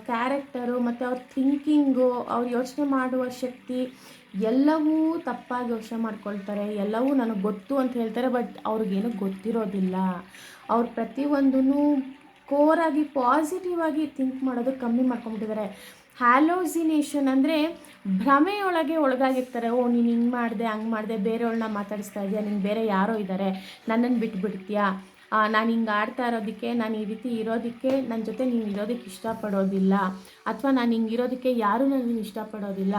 ಕ್ಯಾರೆಕ್ಟರು ಮತ್ತು ಅವ್ರ ಥಿಂಕಿಂಗು, ಅವ್ರು ಯೋಚನೆ ಮಾಡುವ ಶಕ್ತಿ ಎಲ್ಲವೂ ತಪ್ಪಾಗಿ ಯೋಚನೆ ಮಾಡ್ಕೊಳ್ತಾರೆ. ಎಲ್ಲವೂ ನನಗೆ ಗೊತ್ತು ಅಂತ ಹೇಳ್ತಾರೆ. ಬಟ್ ಅವ್ರಿಗೇನು ಗೊತ್ತಿರೋದಿಲ್ಲ. ಅವ್ರು ಪ್ರತಿಯೊಂದೂ ಕೋರಾಗಿ ಪಾಸಿಟಿವ್ ಆಗಿ ಥಿಂಕ್ ಮಾಡೋದು ಕಮ್ಮಿ ಮಾಡ್ಕೊಂಬಿಟ್ಟಿದ್ದಾರೆ. ಹ್ಯಾಲೋಸಿನೇಷನ್ ಅಂದರೆ ಭ್ರಮೆಯೊಳಗೆ ಒಳಗಾಗಿರ್ತಾರೆ. ಓ ನೀನು ಹಿಂಗೆ ಮಾಡಿದೆ, ಹಂಗೆ ಮಾಡಿದೆ, ಬೇರೆಯವ್ಳನ್ನ ಮಾತಾಡಿಸ್ತಾ ಇದೆಯಾ, ನೀನು ಬೇರೆ ಯಾರೋ ಇದ್ದಾರೆ, ನನ್ನನ್ನು ಬಿಟ್ಬಿಡ್ತೀಯಾ, ನಾನು ಹಿಂಗೆ ಆಡ್ತಾ ಇರೋದಕ್ಕೆ, ನಾನು ಈ ರೀತಿ ಇರೋದಕ್ಕೆ ನನ್ನ ಜೊತೆ ನೀನು ಇರೋದಕ್ಕೆ ಇಷ್ಟಪಡೋದಿಲ್ಲ, ಅಥವಾ ನಾನು ಹಿಂಗೆ ಇರೋದಕ್ಕೆ ಯಾರೂ ನನ್ನನ್ನು ಇಷ್ಟಪಡೋದಿಲ್ಲ.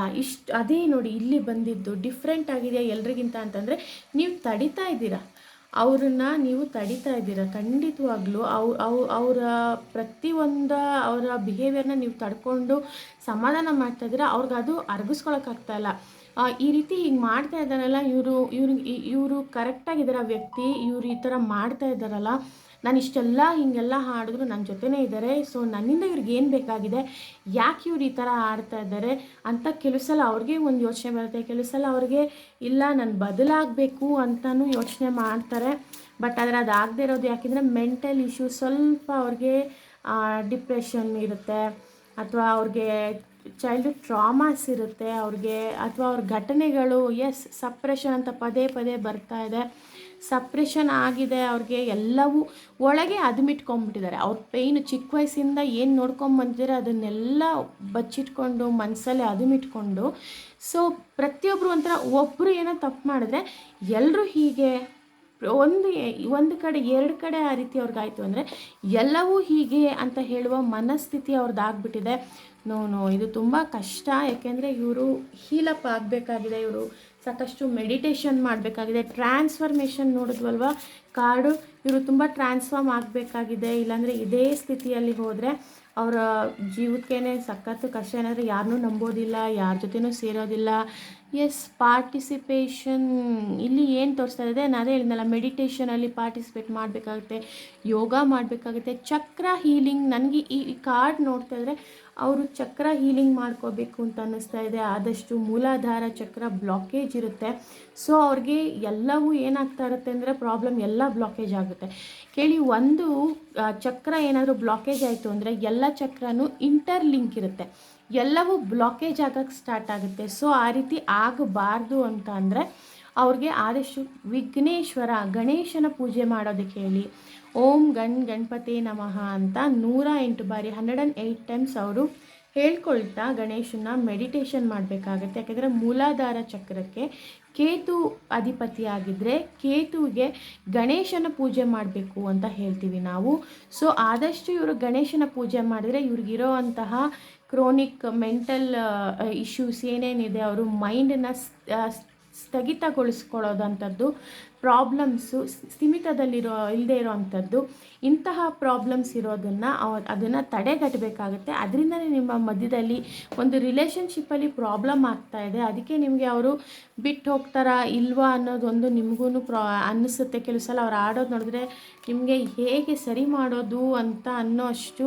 ಅದೇ ನೋಡಿ ಇಲ್ಲಿ ಬಂದಿದ್ದು ಡಿಫ್ರೆಂಟ್ ಆಗಿದೆ ಎಲ್ರಿಗಿಂತ ಅಂತಂದರೆ, ನೀವು ತಡಿತಾ ಇದ್ದೀರಾ, ಅವ್ರನ್ನ ನೀವು ತಡಿತಾ ಇದ್ದೀರ. ಖಂಡಿತವಾಗ್ಲೂ ಅವರ ಪ್ರತಿಯೊಂದು ಅವರ ಬಿಹೇವಿಯರ್ನ ನೀವು ತಡ್ಕೊಂಡು ಸಮಾಧಾನ ಮಾಡ್ತಾ ಇದ್ದೀರ. ಅವ್ರಿಗೆ ಅದು ಅರ್ಗಿಸ್ಕೊಳಕ್ಕಾಗ್ತಾಯಿಲ್ಲ. ಈ ರೀತಿ ಹಿಂಗೆ ಮಾಡ್ತಾ ಇದ್ದಾರಲ್ಲ ಇವರು ಕರೆಕ್ಟಾಗಿದ್ದಾರೆ ವ್ಯಕ್ತಿ, ಇವರು ಈ ಥರ ಮಾಡ್ತಾ ಇದ್ದಾರಲ್ಲ, ನಾನು ಇಷ್ಟೆಲ್ಲ ಹೀಗೆಲ್ಲ ಹಾಡಿದ್ರು ನನ್ನ ಜೊತೆನೇ ಇದ್ದಾರೆ, ಸೊ ನನ್ನಿಂದ ಇವ್ರಿಗೆ ಏನು ಬೇಕಾಗಿದೆ, ಯಾಕೆ ಇವ್ರು ಈ ಥರ ಆಡ್ತಾ ಇದ್ದಾರೆ ಅಂತ ಕೆಲವು ಸಲ ಅವ್ರಿಗೆ ಒಂದು ಯೋಚನೆ ಬರುತ್ತೆ. ಕೆಲವು ಸಲ ಅವ್ರಿಗೆ ಇಲ್ಲ ನಾನು ಬದಲಾಗಬೇಕು ಅಂತಲೂ ಯೋಚನೆ ಮಾಡ್ತಾರೆ. ಬಟ್ ಆದರೆ ಅದು ಆಗದೆ ಇರೋದು ಯಾಕೆಂದರೆ ಮೆಂಟಲ್ ಇಶ್ಯೂ ಸ್ವಲ್ಪ ಅವ್ರಿಗೆ ಡಿಪ್ರೆಷನ್ ಇರುತ್ತೆ, ಅಥವಾ ಅವ್ರಿಗೆ ಚೈಲ್ಡ್ಹುಡ್ ಟ್ರಾಮಾಸ್ ಇರುತ್ತೆ ಅವ್ರಿಗೆ, ಅಥವಾ ಅವ್ರ ಘಟನೆಗಳು ಸಪ್ರೆಷನ್ ಅಂತ ಪದೇ ಪದೇ ಬರ್ತಾ ಇದೆ. ಸಪ್ರೆಷನ್ ಆಗಿದೆ ಅವ್ರಿಗೆ, ಎಲ್ಲವೂ ಒಳಗೆ ಅದುಮಿಟ್ಕೊಂಡ್ಬಿಟ್ಟಿದ್ದಾರೆ. ಅವ್ರ ಪೇಯ್ನು ಚಿಕ್ಕ ವಯಸ್ಸಿಂದ ಏನು ನೋಡ್ಕೊಂಬಂದಿದ್ದಾರೆ ಅದನ್ನೆಲ್ಲ ಬಚ್ಚಿಟ್ಕೊಂಡು ಮನಸ್ಸಲ್ಲೇ ಅದುಮಿಟ್ಕೊಂಡು, ಸೊ ಪ್ರತಿಯೊಬ್ಬರು ಒಂಥರ ಒಬ್ಬರು ಏನೋ ತಪ್ಪು ಮಾಡಿದ್ರೆ ಎಲ್ಲರೂ ಹೀಗೆ ಒಂದು ಕಡೆ ಎರಡು ಕಡೆ ಆ ರೀತಿ ಅವ್ರಿಗಾಯಿತು ಅಂದರೆ ಎಲ್ಲವೂ ಹೀಗೆ ಅಂತ ಹೇಳುವ ಮನಸ್ಥಿತಿ ಅವ್ರದ್ದಾಗ್ಬಿಟ್ಟಿದೆ. ನೋ ಇದು ತುಂಬ ಕಷ್ಟ. ಯಾಕೆಂದರೆ ಇವರು ಹೀಲಪ್ ಆಗಬೇಕಾಗಿದೆ, ಇವರು ಸಾಕಷ್ಟು ಮೆಡಿಟೇಷನ್ ಮಾಡಬೇಕಾಗಿದೆ, ಟ್ರಾನ್ಸ್ಫರ್ಮೇಷನ್ ನೋಡಿದ್ವಲ್ವ ಕಾರ್ಡು, ಇವರು ತುಂಬ ಟ್ರಾನ್ಸ್ಫಾರ್ಮ್ ಆಗಬೇಕಾಗಿದೆ. ಇಲ್ಲಾಂದರೆ ಇದೇ ಸ್ಥಿತಿಯಲ್ಲಿ ಹೋದರೆ ಅವರ ಜೀವಕ್ಕೇ ಸಖತ್ತು ಕಷ್ಟ. ಏನಾದರೂ ಯಾರನ್ನೂ ನಂಬೋದಿಲ್ಲ, ಯಾರ ಜೊತೆನೂ ಸೇರೋದಿಲ್ಲ. ಪಾರ್ಟಿಸಿಪೇಷನ್ ಇಲ್ಲಿ ಏನು ತೋರಿಸ್ತಾ ಇದೆ, ನಾನೇ ಹೇಳಿದ್ನಲ್ಲ, ಮೆಡಿಟೇಷನಲ್ಲಿ ಪಾರ್ಟಿಸಿಪೇಟ್ ಮಾಡಬೇಕಾಗುತ್ತೆ, ಯೋಗ ಮಾಡಬೇಕಾಗುತ್ತೆ, ಚಕ್ರ ಹೀಲಿಂಗ್. ನನಗೆ ಈ ಕಾರ್ಡ್ ನೋಡ್ತಾ ಇದ್ದರೆ ಅವರು ಚಕ್ರ ಹೀಲಿಂಗ್ ಮಾಡ್ಕೋಬೇಕು ಅಂತ ಅನ್ನಿಸ್ತಾ ಇದೆ. ಆದಷ್ಟು ಮೂಲಾಧಾರ ಚಕ್ರ ಬ್ಲಾಕೇಜ್ ಇರುತ್ತೆ, ಸೊ ಅವ್ರಿಗೆ ಎಲ್ಲವೂ ಏನಾಗ್ತಾ ಇರುತ್ತೆ ಅಂದರೆ ಪ್ರಾಬ್ಲಮ್ ಎಲ್ಲ ಬ್ಲಾಕೇಜ್ ಆಗುತ್ತೆ. ಕೇಳಿ, ಒಂದು ಚಕ್ರ ಏನಾದರೂ ಬ್ಲಾಕೇಜ್ ಆಯಿತು ಅಂದರೆ ಎಲ್ಲ ಚಕ್ರನೂ ಇಂಟರ್ಲಿಂಕ್ ಇರುತ್ತೆ, ಎಲ್ಲವೂ ಬ್ಲಾಕೇಜ್ ಆಗೋಕ್ಕೆ ಸ್ಟಾರ್ಟ್ ಆಗುತ್ತೆ. ಸೊ ಆ ರೀತಿ ಆಗಬಾರ್ದು ಅಂತ ಅಂದರೆ ಅವ್ರಿಗೆ ಆದಷ್ಟು ವಿಘ್ನೇಶ್ವರ ಗಣೇಶನ ಪೂಜೆ ಮಾಡೋದಕ್ಕೆ ಹೇಳಿ. ಓಂ ಗಣಪತಿ ನಮಃ ಅಂತ 108 ಬಾರಿ 108 ಟೈಮ್ಸ್ ಅವರು ಹೇಳ್ಕೊಳ್ತಾ ಗಣೇಶನ ಮೆಡಿಟೇಷನ್ ಮಾಡಬೇಕಾಗತ್ತೆ. ಯಾಕೆಂದರೆ ಮೂಲಾಧಾರ ಚಕ್ರಕ್ಕೆ ಕೇತು ಅಧಿಪತಿಯಾಗಿದ್ದರೆ ಕೇತುವಿಗೆ ಗಣೇಶನ ಪೂಜೆ ಮಾಡಬೇಕು ಅಂತ ಹೇಳ್ತೀವಿ ನಾವು. ಸೊ ಆದಷ್ಟು ಇವರು ಗಣೇಶನ ಪೂಜೆ ಮಾಡಿದರೆ ಇವ್ರಿಗಿರೋ ಅಂತಹ ಕ್ರೋನಿಕ್ ಮೆಂಟಲ್ ಇಶ್ಯೂಸ್ ಏನೇನಿದೆ, ಅವರು ಮೈಂಡನ್ನು ಸ್ಥಗಿತಗೊಳಿಸ್ಕೊಳ್ಳೋದಂಥದ್ದು, ಪ್ರಾಬ್ಲಮ್ಸು ಇಲ್ಲದೆ ಇರೋ ಅಂಥದ್ದು, ಇಂತಹ ಪ್ರಾಬ್ಲಮ್ಸ್ ಇರೋದನ್ನು ಅದನ್ನು ತಡೆಗಟ್ಟಬೇಕಾಗುತ್ತೆ. ಅದರಿಂದನೇ ನಿಮ್ಮ ಮಧ್ಯದಲ್ಲಿ ಒಂದು ರಿಲೇಷನ್ಶಿಪ್ಪಲ್ಲಿ ಪ್ರಾಬ್ಲಮ್ ಆಗ್ತಾ ಇದೆ. ಅದಕ್ಕೆ ನಿಮಗೆ ಅವರು ಬಿಟ್ಟು ಹೋಗ್ತಾರಾ ಇಲ್ವಾ ಅನ್ನೋದೊಂದು ನಿಮಗೂ ಅನ್ನಿಸುತ್ತೆ. ಕೆಲವು ಸಲ ಅವ್ರು ಆಡೋದು ನೋಡಿದ್ರೆ ನಿಮಗೆ ಹೇಗೆ ಸರಿ ಮಾಡೋದು ಅಂತ ಅನ್ನೋ ಅಷ್ಟು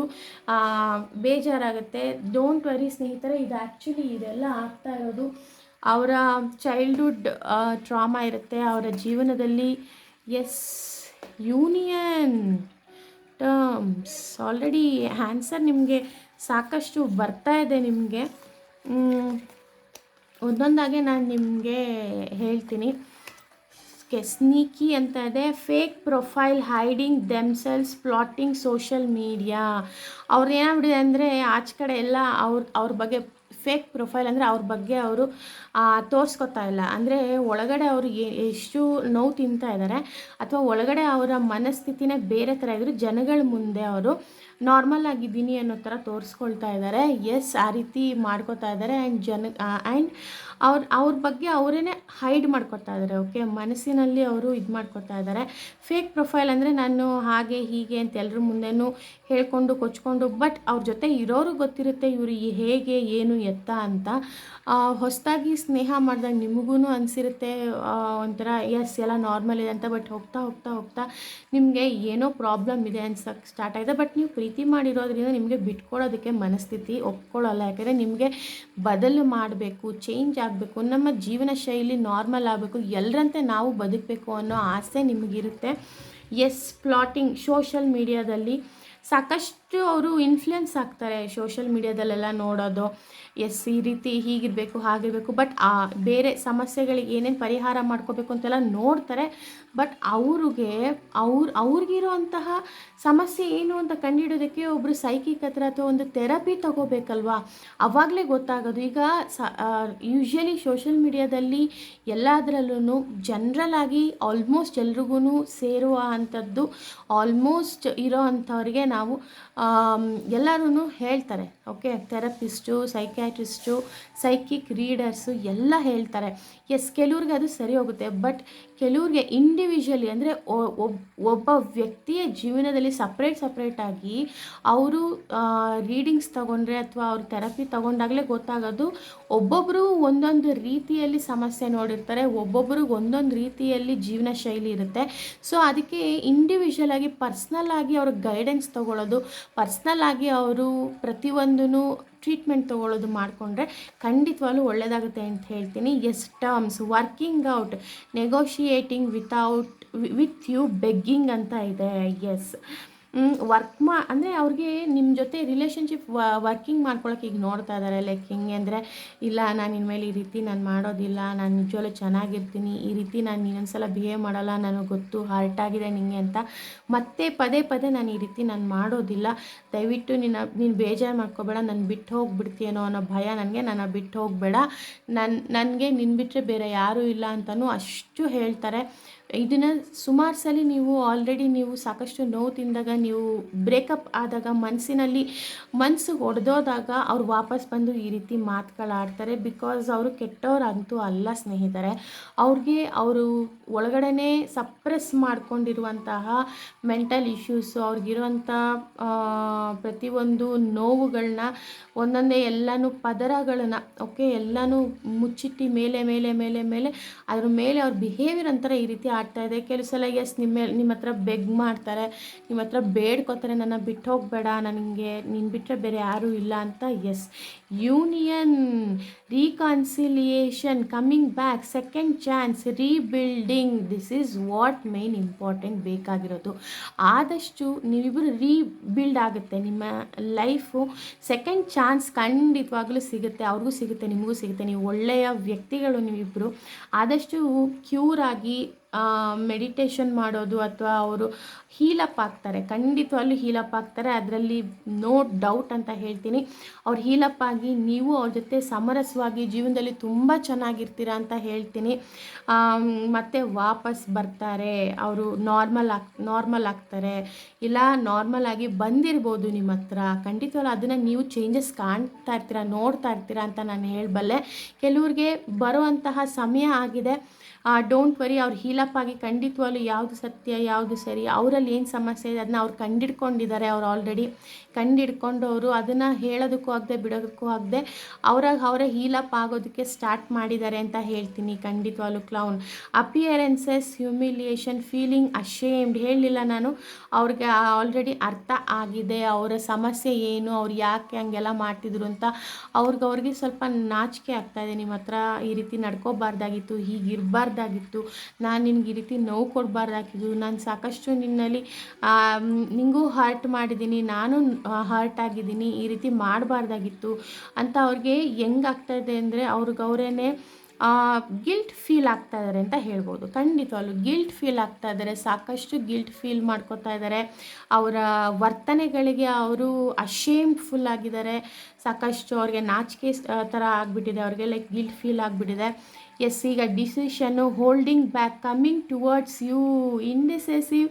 ಬೇಜಾರಾಗುತ್ತೆ. ಡೋಂಟ್ ವರಿ ಸ್ನೇಹಿತರೆ, ಇದು ಆ್ಯಕ್ಚುಲಿ ಇದೆಲ್ಲ ಆಗ್ತಾ ಇರೋದು ಅವರ ಚೈಲ್ಡ್ಹುಡ್ ಟ್ರಾಮಾ ಇರುತ್ತೆ ಅವರ ಜೀವನದಲ್ಲಿ. ಯೂನಿಯನ್ ಟರ್ಮ್ಸ್ ಆಲ್ರೆಡಿ ಆನ್ಸರ್ ನಿಮಗೆ ಸಾಕಷ್ಟು ಬರ್ತಾ ಇದೆ. ನಿಮಗೆ ಒಂದೊಂದಾಗೆ ನಾನು ನಿಮಗೆ ಹೇಳ್ತೀನಿ. ಸ್ನೀಕಿ ಅಂತ ಇದೆ, fake profile, hiding themselves, plotting social media. ಅವ್ರು ಏನಾಗ್ಬಿಟ್ಟಿದೆ ಅಂದರೆ ಆಚೆ ಕಡೆ ಎಲ್ಲ ಅವ್ರ ಬಗ್ಗೆ ಫೇಕ್ ಪ್ರೊಫೈಲ್ ಅಂದರೆ ಅವ್ರ ಬಗ್ಗೆ ಅವರು ತೋರಿಸ್ಕೊತಾ ಇಲ್ಲ. ಅಂದರೆ ಒಳಗಡೆ ಅವರು ಎಷ್ಟು ನೋವು ತಿಂತಾ ಇದ್ದಾರೆ, ಅಥವಾ ಒಳಗಡೆ ಅವರ ಮನಸ್ಥಿತಿನೇ ಬೇರೆ ಥರ ಇದ್ದರು ಜನಗಳ ಮುಂದೆ ಅವರು ನಾರ್ಮಲ್ ಆಗಿದ್ದೀನಿ ಅನ್ನೋ ಥರ ತೋರಿಸ್ಕೊಳ್ತಾ ಇದ್ದಾರೆ. ಆ ರೀತಿ ಮಾಡ್ಕೋತಾ ಇದ್ದಾರೆ. ಆ್ಯಂಡ್ ಅವ್ರ ಬಗ್ಗೆ ಅವರೇ ಹೈಡ್ ಮಾಡ್ಕೊತಾ ಇದ್ದಾರೆ. ಓಕೆ, ಮನಸ್ಸಿನಲ್ಲಿ ಅವರು ಇದು ಮಾಡ್ಕೊತಾ ಇದ್ದಾರೆ. ಫೇಕ್ ಪ್ರೊಫೈಲ್ ಅಂದರೆ ನಾನು ಹಾಗೆ ಹೀಗೆ ಅಂತ ಎಲ್ಲರ ಮುಂದೆನೂ ಹೇಳ್ಕೊಂಡು ಕೊಚ್ಕೊಂಡು, ಬಟ್ ಅವ್ರ ಜೊತೆ ಇರೋರು ಗೊತ್ತಿರುತ್ತೆ ಇವರು ಹೇಗೆ ಏನು ಎತ್ತ ಅಂತ. ಹೊಸದಾಗಿ ಸ್ನೇಹ ಮಾಡಿದಾಗ ನಿಮಗೂ ಅನಿಸಿರುತ್ತೆ ಒಂಥರ ಎಲ್ಲ ನಾರ್ಮಲ್ ಇದೆ ಅಂತ. ಬಟ್ ಹೋಗ್ತಾ ಹೋಗ್ತಾ ಹೋಗ್ತಾ ನಿಮಗೆ ಏನೋ ಪ್ರಾಬ್ಲಮ್ ಇದೆ ಅನ್ಸೋಕ್ಕೆ ಸ್ಟಾರ್ಟ್ ಆಗಿದೆ. ಬಟ್ ನೀವು ಪ್ರೀತಿ ಮಾಡಿರೋದ್ರಿಂದ ನಿಮಗೆ ಬಿಟ್ಕೊಡೋದಕ್ಕೆ ಮನಸ್ಥಿತಿ ಒಪ್ಕೊಳ್ಳಲ್ಲ. ಯಾಕಂದರೆ ನಿಮಗೆ ಬದಲು ಮಾಡಬೇಕು, ಚೇಂಜ್ ಆಗಬೇಕು, ನಮ್ಮ ಜೀವನ ಶೈಲಿ ನಾರ್ಮಲ್ ಆಗಬೇಕು, ಎಲ್ಲರಂತೆ ನಾವು ಬದುಕಬೇಕು ಅನ್ನೋ ಆಸೆ ನಿಮಗಿರುತ್ತೆ. ಪ್ಲಾಟಿಂಗ್ ಸೋಷಲ್ ಮೀಡಿಯಾದಲ್ಲಿ ಸಾಕಷ್ಟು ಅವರು ಇನ್ಫ್ಲುಯೆನ್ಸ್ ಆಗ್ತಾರೆ ಸೋಷಿಯಲ್ ಮೀಡಿಯಾದಲ್ಲೆಲ್ಲ ನೋಡೋದು. ಎಸ್, ಈ ರೀತಿ ಹೀಗಿರಬೇಕು ಹಾಗಿರಬೇಕು, ಬಟ್ ಬೇರೆ ಸಮಸ್ಯೆಗಳಿಗೆ ಏನೇನು ಪರಿಹಾರ ಮಾಡ್ಕೋಬೇಕು ಅಂತೆಲ್ಲ ನೋಡ್ತಾರೆ. ಬಟ್ ಅವ್ರಿಗಿರೋ ಅಂತಹ ಸಮಸ್ಯೆ ಏನು ಅಂತ ಕಂಡುಹಿಡೋದಕ್ಕೆ ಒಬ್ಬರು ಸೈಕಿಕ್ ಹತ್ರ ಅಥವಾ ಒಂದು ಥೆರಪಿ ತಗೋಬೇಕಲ್ವಾ, ಅವಾಗಲೇ ಗೊತ್ತಾಗೋದು. ಈಗ ಯೂಶ್ವಲಿ ಸೋಷಿಯಲ್ ಮೀಡಿಯಾದಲ್ಲಿ ಎಲ್ಲದರಲ್ಲೂ ಜನರಲ್ ಆಗಿ ಆಲ್ಮೋಸ್ಟ್ ಎಲ್ರಿಗೂ ಸೇರುವ ಅಂಥದ್ದು, ಆಲ್ಮೋಸ್ಟ್ ಇರೋ ಅಂಥವ್ರಿಗೆ ನಾವು ಎಲ್ಲರೂ ಹೇಳ್ತಾರೆ. Okay, therapist, psychiatrist, psychic readers ಎಲ್ಲ ಹೇಳ್ತಾರೆ. ಎಸ್, ಕೆಲವ್ರಿಗೆ ಅದು ಸರಿ ಹೋಗುತ್ತೆ. ಬಟ್ ಕೆಲವ್ರಿಗೆ ಇಂಡಿವಿಜುವಲಿ ಅಂದರೆ ಒಬ್ಬ ವ್ಯಕ್ತಿಯ ಜೀವನದಲ್ಲಿ ಸಪ್ರೇಟಾಗಿ ಅವರು ರೀಡಿಂಗ್ಸ್ ತಗೊಂಡ್ರೆ ಅಥವಾ ಅವ್ರ ಥೆರಪಿ ತಗೊಂಡಾಗಲೇ ಗೊತ್ತಾಗೋದು. ಒಬ್ಬೊಬ್ಬರು ಒಂದೊಂದು ರೀತಿಯಲ್ಲಿ ಸಮಸ್ಯೆ ನೋಡಿರ್ತಾರೆ, ಒಬ್ಬೊಬ್ರಿಗೆ ಒಂದೊಂದು ರೀತಿಯಲ್ಲಿ ಜೀವನ ಶೈಲಿ ಇರುತ್ತೆ. ಸೊ ಅದಕ್ಕೆ ಇಂಡಿವಿಜುವಲ್ ಆಗಿ ಪರ್ಸ್ನಲ್ ಆಗಿ ಅವ್ರಿಗೆ ಗೈಡೆನ್ಸ್ ತೊಗೊಳ್ಳೋದು, ಪರ್ಸ್ನಲ್ ಆಗಿ ಅವರು ಪ್ರತಿಯೊಂದೂ ಟ್ರೀಟ್ಮೆಂಟ್ ತೊಗೊಳ್ಳೋದು ಮಾಡಿಕೊಂಡ್ರೆ ಖಂಡಿತವಾಗ್ಲೂ ಒಳ್ಳೆಯದಾಗುತ್ತೆ ಅಂತ ಹೇಳ್ತೀನಿ. Yes, terms, working out, negotiating with you begging ಅಂತ ಇದೆ. ಎಸ್, ಅಂದರೆ ಅವ್ರಿಗೆ ನಿಮ್ಮ ಜೊತೆ ರಿಲೇಷನ್ಶಿಪ್ ವರ್ಕಿಂಗ್ ಮಾಡ್ಕೊಳಕ್ಕೆ ಈಗ ನೋಡ್ತಾ ಇದ್ದಾರೆ. ಲೈಕ್ ಹಿಂಗೆ ಅಂದರೆ, ಇಲ್ಲ ನಾನು ಇನ್ಮೇಲೆ ಈ ರೀತಿ ನಾನು ಮಾಡೋದಿಲ್ಲ, ನಾನು ನಿಜವಾಗ್ಲೂ ಚೆನ್ನಾಗಿರ್ತೀನಿ, ಈ ರೀತಿ ನಾನು ಇನ್ನೊಂದ್ಸಲ ಬಿಹೇವ್ ಮಾಡಲ್ಲ, ನನಗೆ ಗೊತ್ತು ಹರ್ಟ್ ಆಗಿದೆ ನಿಮಗೆ ಅಂತ, ಮತ್ತೆ ಪದೇ ನಾನು ಈ ರೀತಿ ನಾನು ಮಾಡೋದಿಲ್ಲ, ದಯವಿಟ್ಟು ನೀನು ಬೇಜಾರು ಮಾಡ್ಕೋಬೇಡ, ನಾನು ಬಿಟ್ಟು ಹೋಗ್ಬಿಡ್ತೀನೋ ಅನ್ನೋ ಭಯ ನನಗೆ, ನನ್ನ ಬಿಟ್ಟು ಹೋಗಬೇಡ, ನನಗೆ ನಿನ್ನ ಬಿಟ್ಟರೆ ಬೇರೆ ಯಾರೂ ಇಲ್ಲ ಅಂತಲೂ ಅಷ್ಟು ಹೇಳ್ತಾರೆ. ಇದನ್ನು ಸುಮಾರು ಸಲ ನೀವು ಸಾಕಷ್ಟು ನೋವು ತಿಂದಾಗ, ನೀವು ಬ್ರೇಕಪ್ ಆದಾಗ, ಮನಸ್ಸು ಒಡೆದೋದಾಗ ಅವ್ರು ವಾಪಸ್ ಬಂದು ಈ ರೀತಿ ಮಾತುಗಳಾಡ್ತಾರೆ. ಬಿಕಾಸ್ ಅವರು ಕೆಟ್ಟವ್ರಂತೂ ಅಲ್ಲ ಸ್ನೇಹಿತರೆ. ಅವರು ಒಳಗಡೆ ಸಪ್ರೆಸ್ ಮಾಡ್ಕೊಂಡಿರುವಂತಹ ಮೆಂಟಲ್ ಇಶ್ಯೂಸು, ಅವ್ರಿಗಿರುವಂಥ ಪ್ರತಿಯೊಂದು ನೋವುಗಳನ್ನ ಒಂದೊಂದೇ ಎಲ್ಲನೂ ಪದರಗಳನ್ನ ಎಲ್ಲನೂ ಮುಚ್ಚಿಟ್ಟು ಮೇಲೆ ಅದ್ರ ಮೇಲೆ ಅವ್ರ ಬಿಹೇವಿಯರ್ ಅಂತಾರೆ ಈ ರೀತಿ ಆಗ್ತಾಯಿದೆ. ಕೆಲವು ಸಲ ನಿಮ್ಮ ಹತ್ರ ಬೆಗ್ ಮಾಡ್ತಾರೆ, ನಿಮ್ಮ ಹತ್ರ ಬೇಡ್ಕೋತಾರೆ, ನನ್ನ ಬಿಟ್ಟು ಹೋಗಬೇಡ, ನನಗೆ ನೀನು ಬಿಟ್ಟರೆ ಬೇರೆ ಯಾರೂ ಇಲ್ಲ ಅಂತ. Yes, union, reconciliation, coming back, second chance, rebuilding, this is what main important ಬೇಕಾಗಿರೋದು. ಆದಷ್ಟು ನೀವಿಬ್ಬರು ರೀಬಿಲ್ಡ್ ಆಗುತ್ತೆ, ನಿಮ್ಮ ಲೈಫು ಸೆಕೆಂಡ್ ಚಾನ್ಸ್ ಖಂಡಿತವಾಗ್ಲೂ ಸಿಗುತ್ತೆ, ಅವ್ರಿಗೂ ಸಿಗುತ್ತೆ, ನಿಮಗೂ ಸಿಗುತ್ತೆ. ನೀವು ಒಳ್ಳೆಯ ವ್ಯಕ್ತಿಗಳು ನೀವಿಬ್ಬರು. ಆದಷ್ಟು ಕ್ಯೂರಾಗಿ ಮೆಡಿಟೇಷನ್ ಮಾಡೋದು, ಅಥವಾ ಅವರು ಹೀಲಪ್ ಆಗ್ತಾರೆ, ಖಂಡಿತವಾಗ್ಲೂ ಹೀಲಪ್ ಆಗ್ತಾರೆ, ಅದರಲ್ಲಿ ನೋ ಡೌಟ್ ಅಂತ ಹೇಳ್ತೀನಿ. ಅವ್ರು ಹೀಲಪ್ ಆಗಿ ನೀವು ಅವ್ರ ಜೊತೆ ಸಮರಸವಾಗಿ ಜೀವನದಲ್ಲಿ ತುಂಬ ಚೆನ್ನಾಗಿರ್ತೀರ ಅಂತ ಹೇಳ್ತೀನಿ. ಮತ್ತು ವಾಪಸ್ ಬರ್ತಾರೆ, ಅವರು ನಾರ್ಮಲ್ ಆಗ್ತಾರೆ, ಇಲ್ಲ ನಾರ್ಮಲ್ ಆಗಿ ಬಂದಿರ್ಬೋದು ನಿಮ್ಮ ಹತ್ರ. ಖಂಡಿತವಾಗ್ಲೂ ಅದನ್ನು ನೀವು ಚೇಂಜಸ್ ಕಾಣ್ತಾ ಇರ್ತೀರ, ನೋಡ್ತಾ ಇರ್ತೀರ ಅಂತ ನಾನು ಹೇಳಬಲ್ಲೆ. ಕೆಲವ್ರಿಗೆ ಬರುವಂತಹ ಸಮಯ ಆಗಿದೆ. ಡೋಂಟ್ ವರಿ, ಅವ್ರು ಹೀಲಪ್ ಆಗಿ ಖಂಡಿತವಾಗ್ಲೂ ಯಾವುದು ಸತ್ಯ ಯಾವುದು ಸರಿ, ಅವರಲ್ಲಿ ಏನು ಸಮಸ್ಯೆ ಇದೆ ಅದನ್ನ ಅವ್ರು ಕಂಡಿಡ್ಕೊಂಡಿದ್ದಾರೆ. ಅವ್ರು ಆಲ್ರೆಡಿ ಕಂಡಿಡ್ಕೊಂಡು ಅವರು ಅದನ್ನು ಹೇಳೋದಕ್ಕೂ ಆಗದೆ ಬಿಡೋದಕ್ಕೂ ಆಗದೆ ಅವರೇ ಹೀಲಪ್ ಆಗೋದಕ್ಕೆ ಸ್ಟಾರ್ಟ್ ಮಾಡಿದ್ದಾರೆ ಅಂತ ಹೇಳ್ತೀನಿ. ಖಂಡಿತವಾಗ್ಲೂ clown, appearances, humiliation, feeling ashamed, ಹೇಳಲಿಲ್ಲ ನಾನು, ಅವ್ರಿಗೆ ಆಲ್ರೆಡಿ ಅರ್ಥ ಆಗಿದೆ ಅವರ ಸಮಸ್ಯೆ ಏನು, ಅವ್ರು ಯಾಕೆ ಹಂಗೆಲ್ಲ ಮಾಡ್ತಿದ್ರು ಅಂತ. ಅವ್ರಿಗೆ ಸ್ವಲ್ಪ ನಾಚಿಕೆ ಆಗ್ತಾಯಿದೆ, ನಿಮ್ಮ ಹತ್ರ ಈ ರೀತಿ ನಡ್ಕೋಬಾರ್ದಾಗಿತ್ತು, ಹೀಗಿರಬಾರ್ದಾಗಿತ್ತು, ನಾನು ನಿನ್ಗೆ ಈ ರೀತಿ ನೋವು ಕೊಡಬಾರ್ದಾಗಿದ್ದು, ನಾನು ಸಾಕಷ್ಟು ನಿಂಗೂ ಹರ್ಟ್ ಮಾಡಿದ್ದೀನಿ, ನಾನು ಹರ್ಟ್ ಆಗಿದ್ದೀನಿ, ಈ ರೀತಿ ಮಾಡಬಾರ್ದಾಗಿತ್ತು ಅಂತ ಅವ್ರಿಗೆ ಹೆಂಗಾಗ್ತಾಯಿದೆ ಅಂದರೆ ಅವ್ರೇ ಗಿಲ್ಟ್ ಫೀಲ್ ಆಗ್ತಾ ಇದ್ದಾರೆ ಅಂತ ಹೇಳ್ಬೋದು. ಖಂಡಿತವಾಗ್ಲೂ ಗಿಲ್ಟ್ ಫೀಲ್ ಆಗ್ತಾ ಇದ್ದಾರೆ, ಸಾಕಷ್ಟು ಗಿಲ್ಟ್ ಫೀಲ್ ಮಾಡ್ಕೋತಾ ಇದ್ದಾರೆ. ಅವರ ವರ್ತನೆಗಳಿಗೆ ಅವರು ಅಶೇಮ್ಫುಲ್ ಆಗಿದ್ದಾರೆ, ಸಾಕಷ್ಟು ಅವ್ರಿಗೆ ನಾಚಿಕೆ ಥರ ಆಗಿಬಿಟ್ಟಿದೆ, ಅವ್ರಿಗೆ ಲೈಕ್ ಗಿಲ್ಟ್ ಫೀಲ್ ಆಗಿಬಿಟ್ಟಿದೆ. ಎಸ್, ಈಗ ಡಿಸಿಷನ್ನು, holding back, coming towards you, indecisive,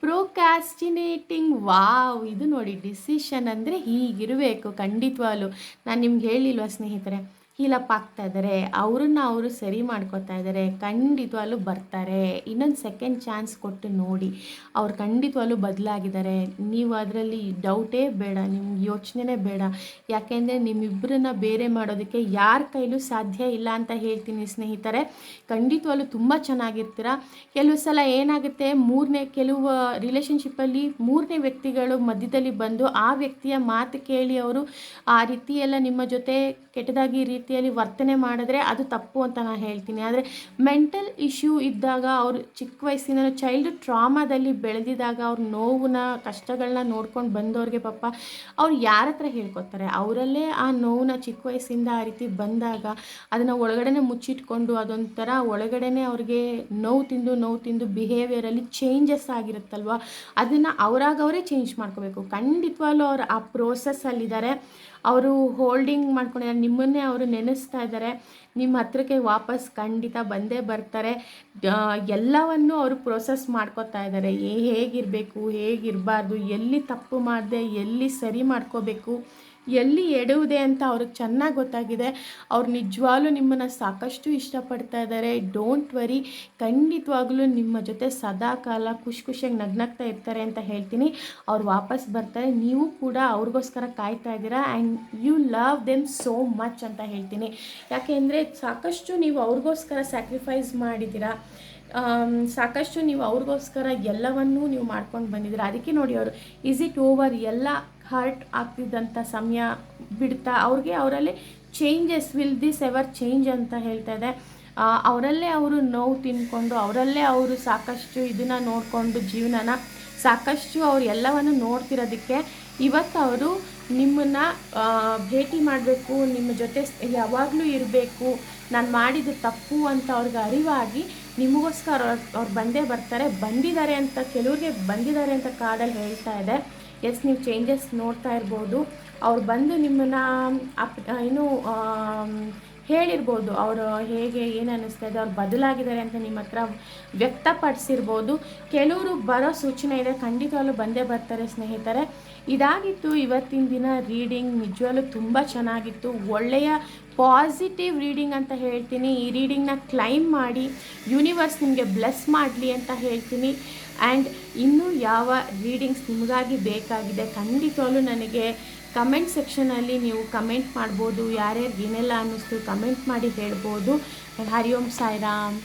procrastinating. Wow, ಇದು ನೋಡಿ, ಡಿಸಿಷನ್ ಅಂದರೆ ಹೀಗಿರಬೇಕು. ಖಂಡಿತವಾಗ್ಲೂ ನಾನು ನಿಮ್ಗೆ ಹೇಳಿಲ್ವ ಸ್ನೇಹಿತರೆ, ಹೀಲಪ್ ಆಗ್ತಾ ಇದ್ದಾರೆ, ಅವರು ಸರಿ ಮಾಡ್ಕೋತಾ ಇದ್ದಾರೆ, ಖಂಡಿತವಾಗ್ಲೂ ಬರ್ತಾರೆ. ಇನ್ನೊಂದು ಸೆಕೆಂಡ್ ಚಾನ್ಸ್ ಕೊಟ್ಟು ನೋಡಿ, ಅವ್ರು ಖಂಡಿತವಾಗ್ಲೂ ಬದಲಾಗಿದ್ದಾರೆ. ನೀವು ಅದರಲ್ಲಿ ಡೌಟೇ ಬೇಡ, ನಿಮ್ಗೆ ಯೋಚನೆನೇ ಬೇಡ. ಯಾಕೆಂದರೆ ನಿಮ್ಮಿಬ್ಬರನ್ನ ಬೇರೆ ಮಾಡೋದಕ್ಕೆ ಯಾರ ಕೈಲೂ ಸಾಧ್ಯ ಇಲ್ಲ ಅಂತ ಹೇಳ್ತೀನಿ ಸ್ನೇಹಿತರೆ. ಖಂಡಿತವಾಗ್ಲೂ ತುಂಬ ಚೆನ್ನಾಗಿರ್ತೀರ. ಕೆಲವು ಸಲ ಏನಾಗುತ್ತೆ, ಕೆಲವು ರಿಲೇಷನ್ಶಿಪ್ಪಲ್ಲಿ ಮೂರನೇ ವ್ಯಕ್ತಿಗಳು ಮಧ್ಯದಲ್ಲಿ ಬಂದು ಆ ವ್ಯಕ್ತಿಯ ಮಾತು ಕೇಳಿ ಅವರು ಆ ರೀತಿ ಎಲ್ಲ ನಿಮ್ಮ ಜೊತೆ ಕೆಟ್ಟದಾಗಿ ರೀತಿಯಲ್ಲಿ ವರ್ತನೆ ಮಾಡಿದ್ರೆ ಅದು ತಪ್ಪು ಅಂತ ನಾನು ಹೇಳ್ತೀನಿ. ಆದರೆ ಮೆಂಟಲ್ ಇಶ್ಯೂ ಇದ್ದಾಗ ಅವರು ಚಿಕ್ಕ ವಯಸ್ಸಿನ ಚೈಲ್ಡ್ ಟ್ರಾಮಾದಲ್ಲಿ ಬೆಳೆದಿದ್ದಾಗ ಅವ್ರ ನೋವನ್ನ ಕಷ್ಟಗಳನ್ನ ನೋಡ್ಕೊಂಡು ಬಂದವ್ರಿಗೆ ಪಾಪ ಅವ್ರು ಯಾರ ಹತ್ರ ಹೇಳ್ಕೊತಾರೆ? ಅವರಲ್ಲೇ ಆ ನೋವನ್ನ ಚಿಕ್ಕ ವಯಸ್ಸಿಂದ ಆ ರೀತಿ ಬಂದಾಗ ಅದನ್ನು ಒಳಗಡೆನೆ ಮುಚ್ಚಿಟ್ಕೊಂಡು ಅದೊಂಥರ ಒಳಗಡೆನೆ ಅವ್ರಿಗೆ ನೋವು ತಿಂದು ಬಿಹೇವಿಯರಲ್ಲಿ ಚೇಂಜಸ್ ಆಗಿರುತ್ತಲ್ವ, ಅದನ್ನು ಅವರೇ ಚೇಂಜ್ ಮಾಡ್ಕೋಬೇಕು. ಖಂಡಿತವಾಗ್ಲೂ ಅವ್ರು ಆ ಪ್ರೋಸೆಸ್ಸಲ್ಲಿದ್ದಾರೆ. ಅವರು ಹೋಲ್ಡಿಂಗ್ ಮಾಡ್ಕೊಂಡಿದ್ದಾರೆ, ನಿಮ್ಮನ್ನೇ ಅವರು ನೆನೆಸ್ತಾ ಇದ್ದಾರೆ. ನಿಮ್ಮ ಹತ್ರಕ್ಕೆ ವಾಪಸ್ ಖಂಡಿತ ಬಂದೇ ಬರ್ತಾರೆ. ಎಲ್ಲವನ್ನು ಅವರು ಪ್ರೋಸೆಸ್ ಮಾಡ್ಕೋತಾ ಇದ್ದಾರೆ. ಹೇಗಿರಬೇಕು, ಹೇಗಿರಬಾರ್ದು, ಎಲ್ಲಿ ತಪ್ಪು ಮಾಡಿದೆ, ಎಲ್ಲಿ ಸರಿ ಮಾಡ್ಕೋಬೇಕು, ಎಲ್ಲಿ ಎಡುವುದೆ ಅಂತ ಅವ್ರಿಗೆ ಚೆನ್ನಾಗಿ ಗೊತ್ತಾಗಿದೆ. ಅವ್ರು ನಿಜವಾಗ್ಲೂ ನಿಮ್ಮನ್ನು ಸಾಕಷ್ಟು ಇಷ್ಟಪಡ್ತಾ ಇದ್ದಾರೆ. ಡೋಂಟ್ ವರಿ, ಖಂಡಿತವಾಗ್ಲೂ ನಿಮ್ಮ ಜೊತೆ ಸದಾ ಕಾಲ ಖುಷಿಯಾಗಿ ನಗ್ನಗ್ತಾ ಇರ್ತಾರೆ ಅಂತ ಹೇಳ್ತೀನಿ. ಅವ್ರು ವಾಪಸ್ ಬರ್ತಾರೆ. ನೀವು ಕೂಡ ಅವ್ರಿಗೋಸ್ಕರ ಕಾಯ್ತಾ ಇದ್ದೀರಾ and you love them so much ಅಂತ ಹೇಳ್ತೀನಿ. ಯಾಕೆಂದರೆ ಸಾಕಷ್ಟು ನೀವು ಅವ್ರಿಗೋಸ್ಕರ ಸ್ಯಾಕ್ರಿಫೈಸ್ ಮಾಡಿದ್ದೀರಾ, ಸಾಕಷ್ಟು ನೀವು ಅವ್ರಿಗೋಸ್ಕರ ಎಲ್ಲವನ್ನೂ ನೀವು ಮಾಡ್ಕೊಂಡು ಬಂದಿದ್ದೀರಾ. ಅದಕ್ಕೆ ನೋಡಿ ಅವರು ಈಸ್ ಇಟ್ ಓವರ್ ಎಲ್ಲ ಹರ್ಟ್ ಆಗ್ತಿದ್ದಂಥ ಸಮಯ ಬಿಡ್ತಾ ಅವರಲ್ಲಿ changes will this ever change ಅಂತ ಹೇಳ್ತಾ ಇದೆ. ಅವರಲ್ಲೇ ಅವರು ನೋವು ತಿಂದ್ಕೊಂಡು ಅವರಲ್ಲೇ ಅವರು ಸಾಕಷ್ಟು ಇದನ್ನು ನೋಡಿಕೊಂಡು ಜೀವನನ ಸಾಕಷ್ಟು ಅವ್ರು ಎಲ್ಲವನ್ನು ನೋಡ್ತಿರೋದಕ್ಕೆ ಇವತ್ತು ಅವರು ನಿಮ್ಮನ್ನು ಭೇಟಿ ಮಾಡಬೇಕು, ನಿಮ್ಮ ಜೊತೆ ಯಾವಾಗಲೂ ಇರಬೇಕು, ನಾನು ಮಾಡಿದ ತಪ್ಪು ಅಂತ ಅವ್ರಿಗೆ ಅರಿವಾಗಿ ನಿಮಗೋಸ್ಕರ ಅವ್ರು ಬಂದೇ ಬಂದಿದ್ದಾರೆ ಅಂತ ಕೆಲವ್ರಿಗೆ ಬಂದಿದ್ದಾರೆ ಅಂತ ಕಾರ್ಡಲ್ಲಿ ಹೇಳ್ತಾ ಇದೆ. ಎಸ್, ನೀವು ಚೇಂಜಸ್ ನೋಡ್ತಾ ಇರ್ಬೋದು. ಅವ್ರು ಬಂದು ನಿಮ್ಮನ್ನು ಹೇಳಿರ್ಬೋದು ಅವರು ಹೇಗೆ ಏನು ಅನ್ನಿಸ್ತಾ ಇದೆ, ಅವ್ರು ಬದಲಾಗಿದ್ದಾರೆ ಅಂತ ನಿಮ್ಮ ಹತ್ರ ವ್ಯಕ್ತಪಡಿಸಿರ್ಬೋದು. ಕೆಲವರು ಬರೋ ಸೂಚನೆ ಇದೆ, ಖಂಡಿತವಾಗ್ಲೂ ಬಂದೇ ಬರ್ತಾರೆ ಸ್ನೇಹಿತರೆ. ಇದಾಗಿತ್ತು ಇವತ್ತಿನ ದಿನ ರೀಡಿಂಗ್. ನಿಜವಾಗ್ಲೂ ತುಂಬ ಚೆನ್ನಾಗಿತ್ತು, ಒಳ್ಳೆಯ ಪಾಸಿಟಿವ್ ರೀಡಿಂಗ್ ಅಂತ ಹೇಳ್ತೀನಿ. ಈ ರೀಡಿಂಗ್ನ ಕ್ಲೈಮ್ ಮಾಡಿ ಯೂನಿವರ್ಸ್ ನಿಮಗೆ ಬ್ಲೆಸ್ ಮಾಡಲಿ ಅಂತ ಹೇಳ್ತೀನಿ. ಆ್ಯಂಡ್ ಇನ್ನೂ ಯಾವ ರೀಡಿಂಗ್ಸ್ ನಿಮಗಾಗಿ ಬೇಕಾಗಿದೆ ಖಂಡಿತವಾಗ್ಲೂ ನನಗೆ ಕಮೆಂಟ್ ಸೆಕ್ಷನಲ್ಲಿ ನೀವು ಕಮೆಂಟ್ ಮಾಡ್ಬೋದು. ಯಾರ್ಯಾರಿಗೆ ಏನೆಲ್ಲ ಅನ್ನಿಸ್ತು ಕಮೆಂಟ್ ಮಾಡಿ ಹೇಳ್ಬೋದು. ಹರಿ ಓಂ ಸಾಯಿರಾಮ್.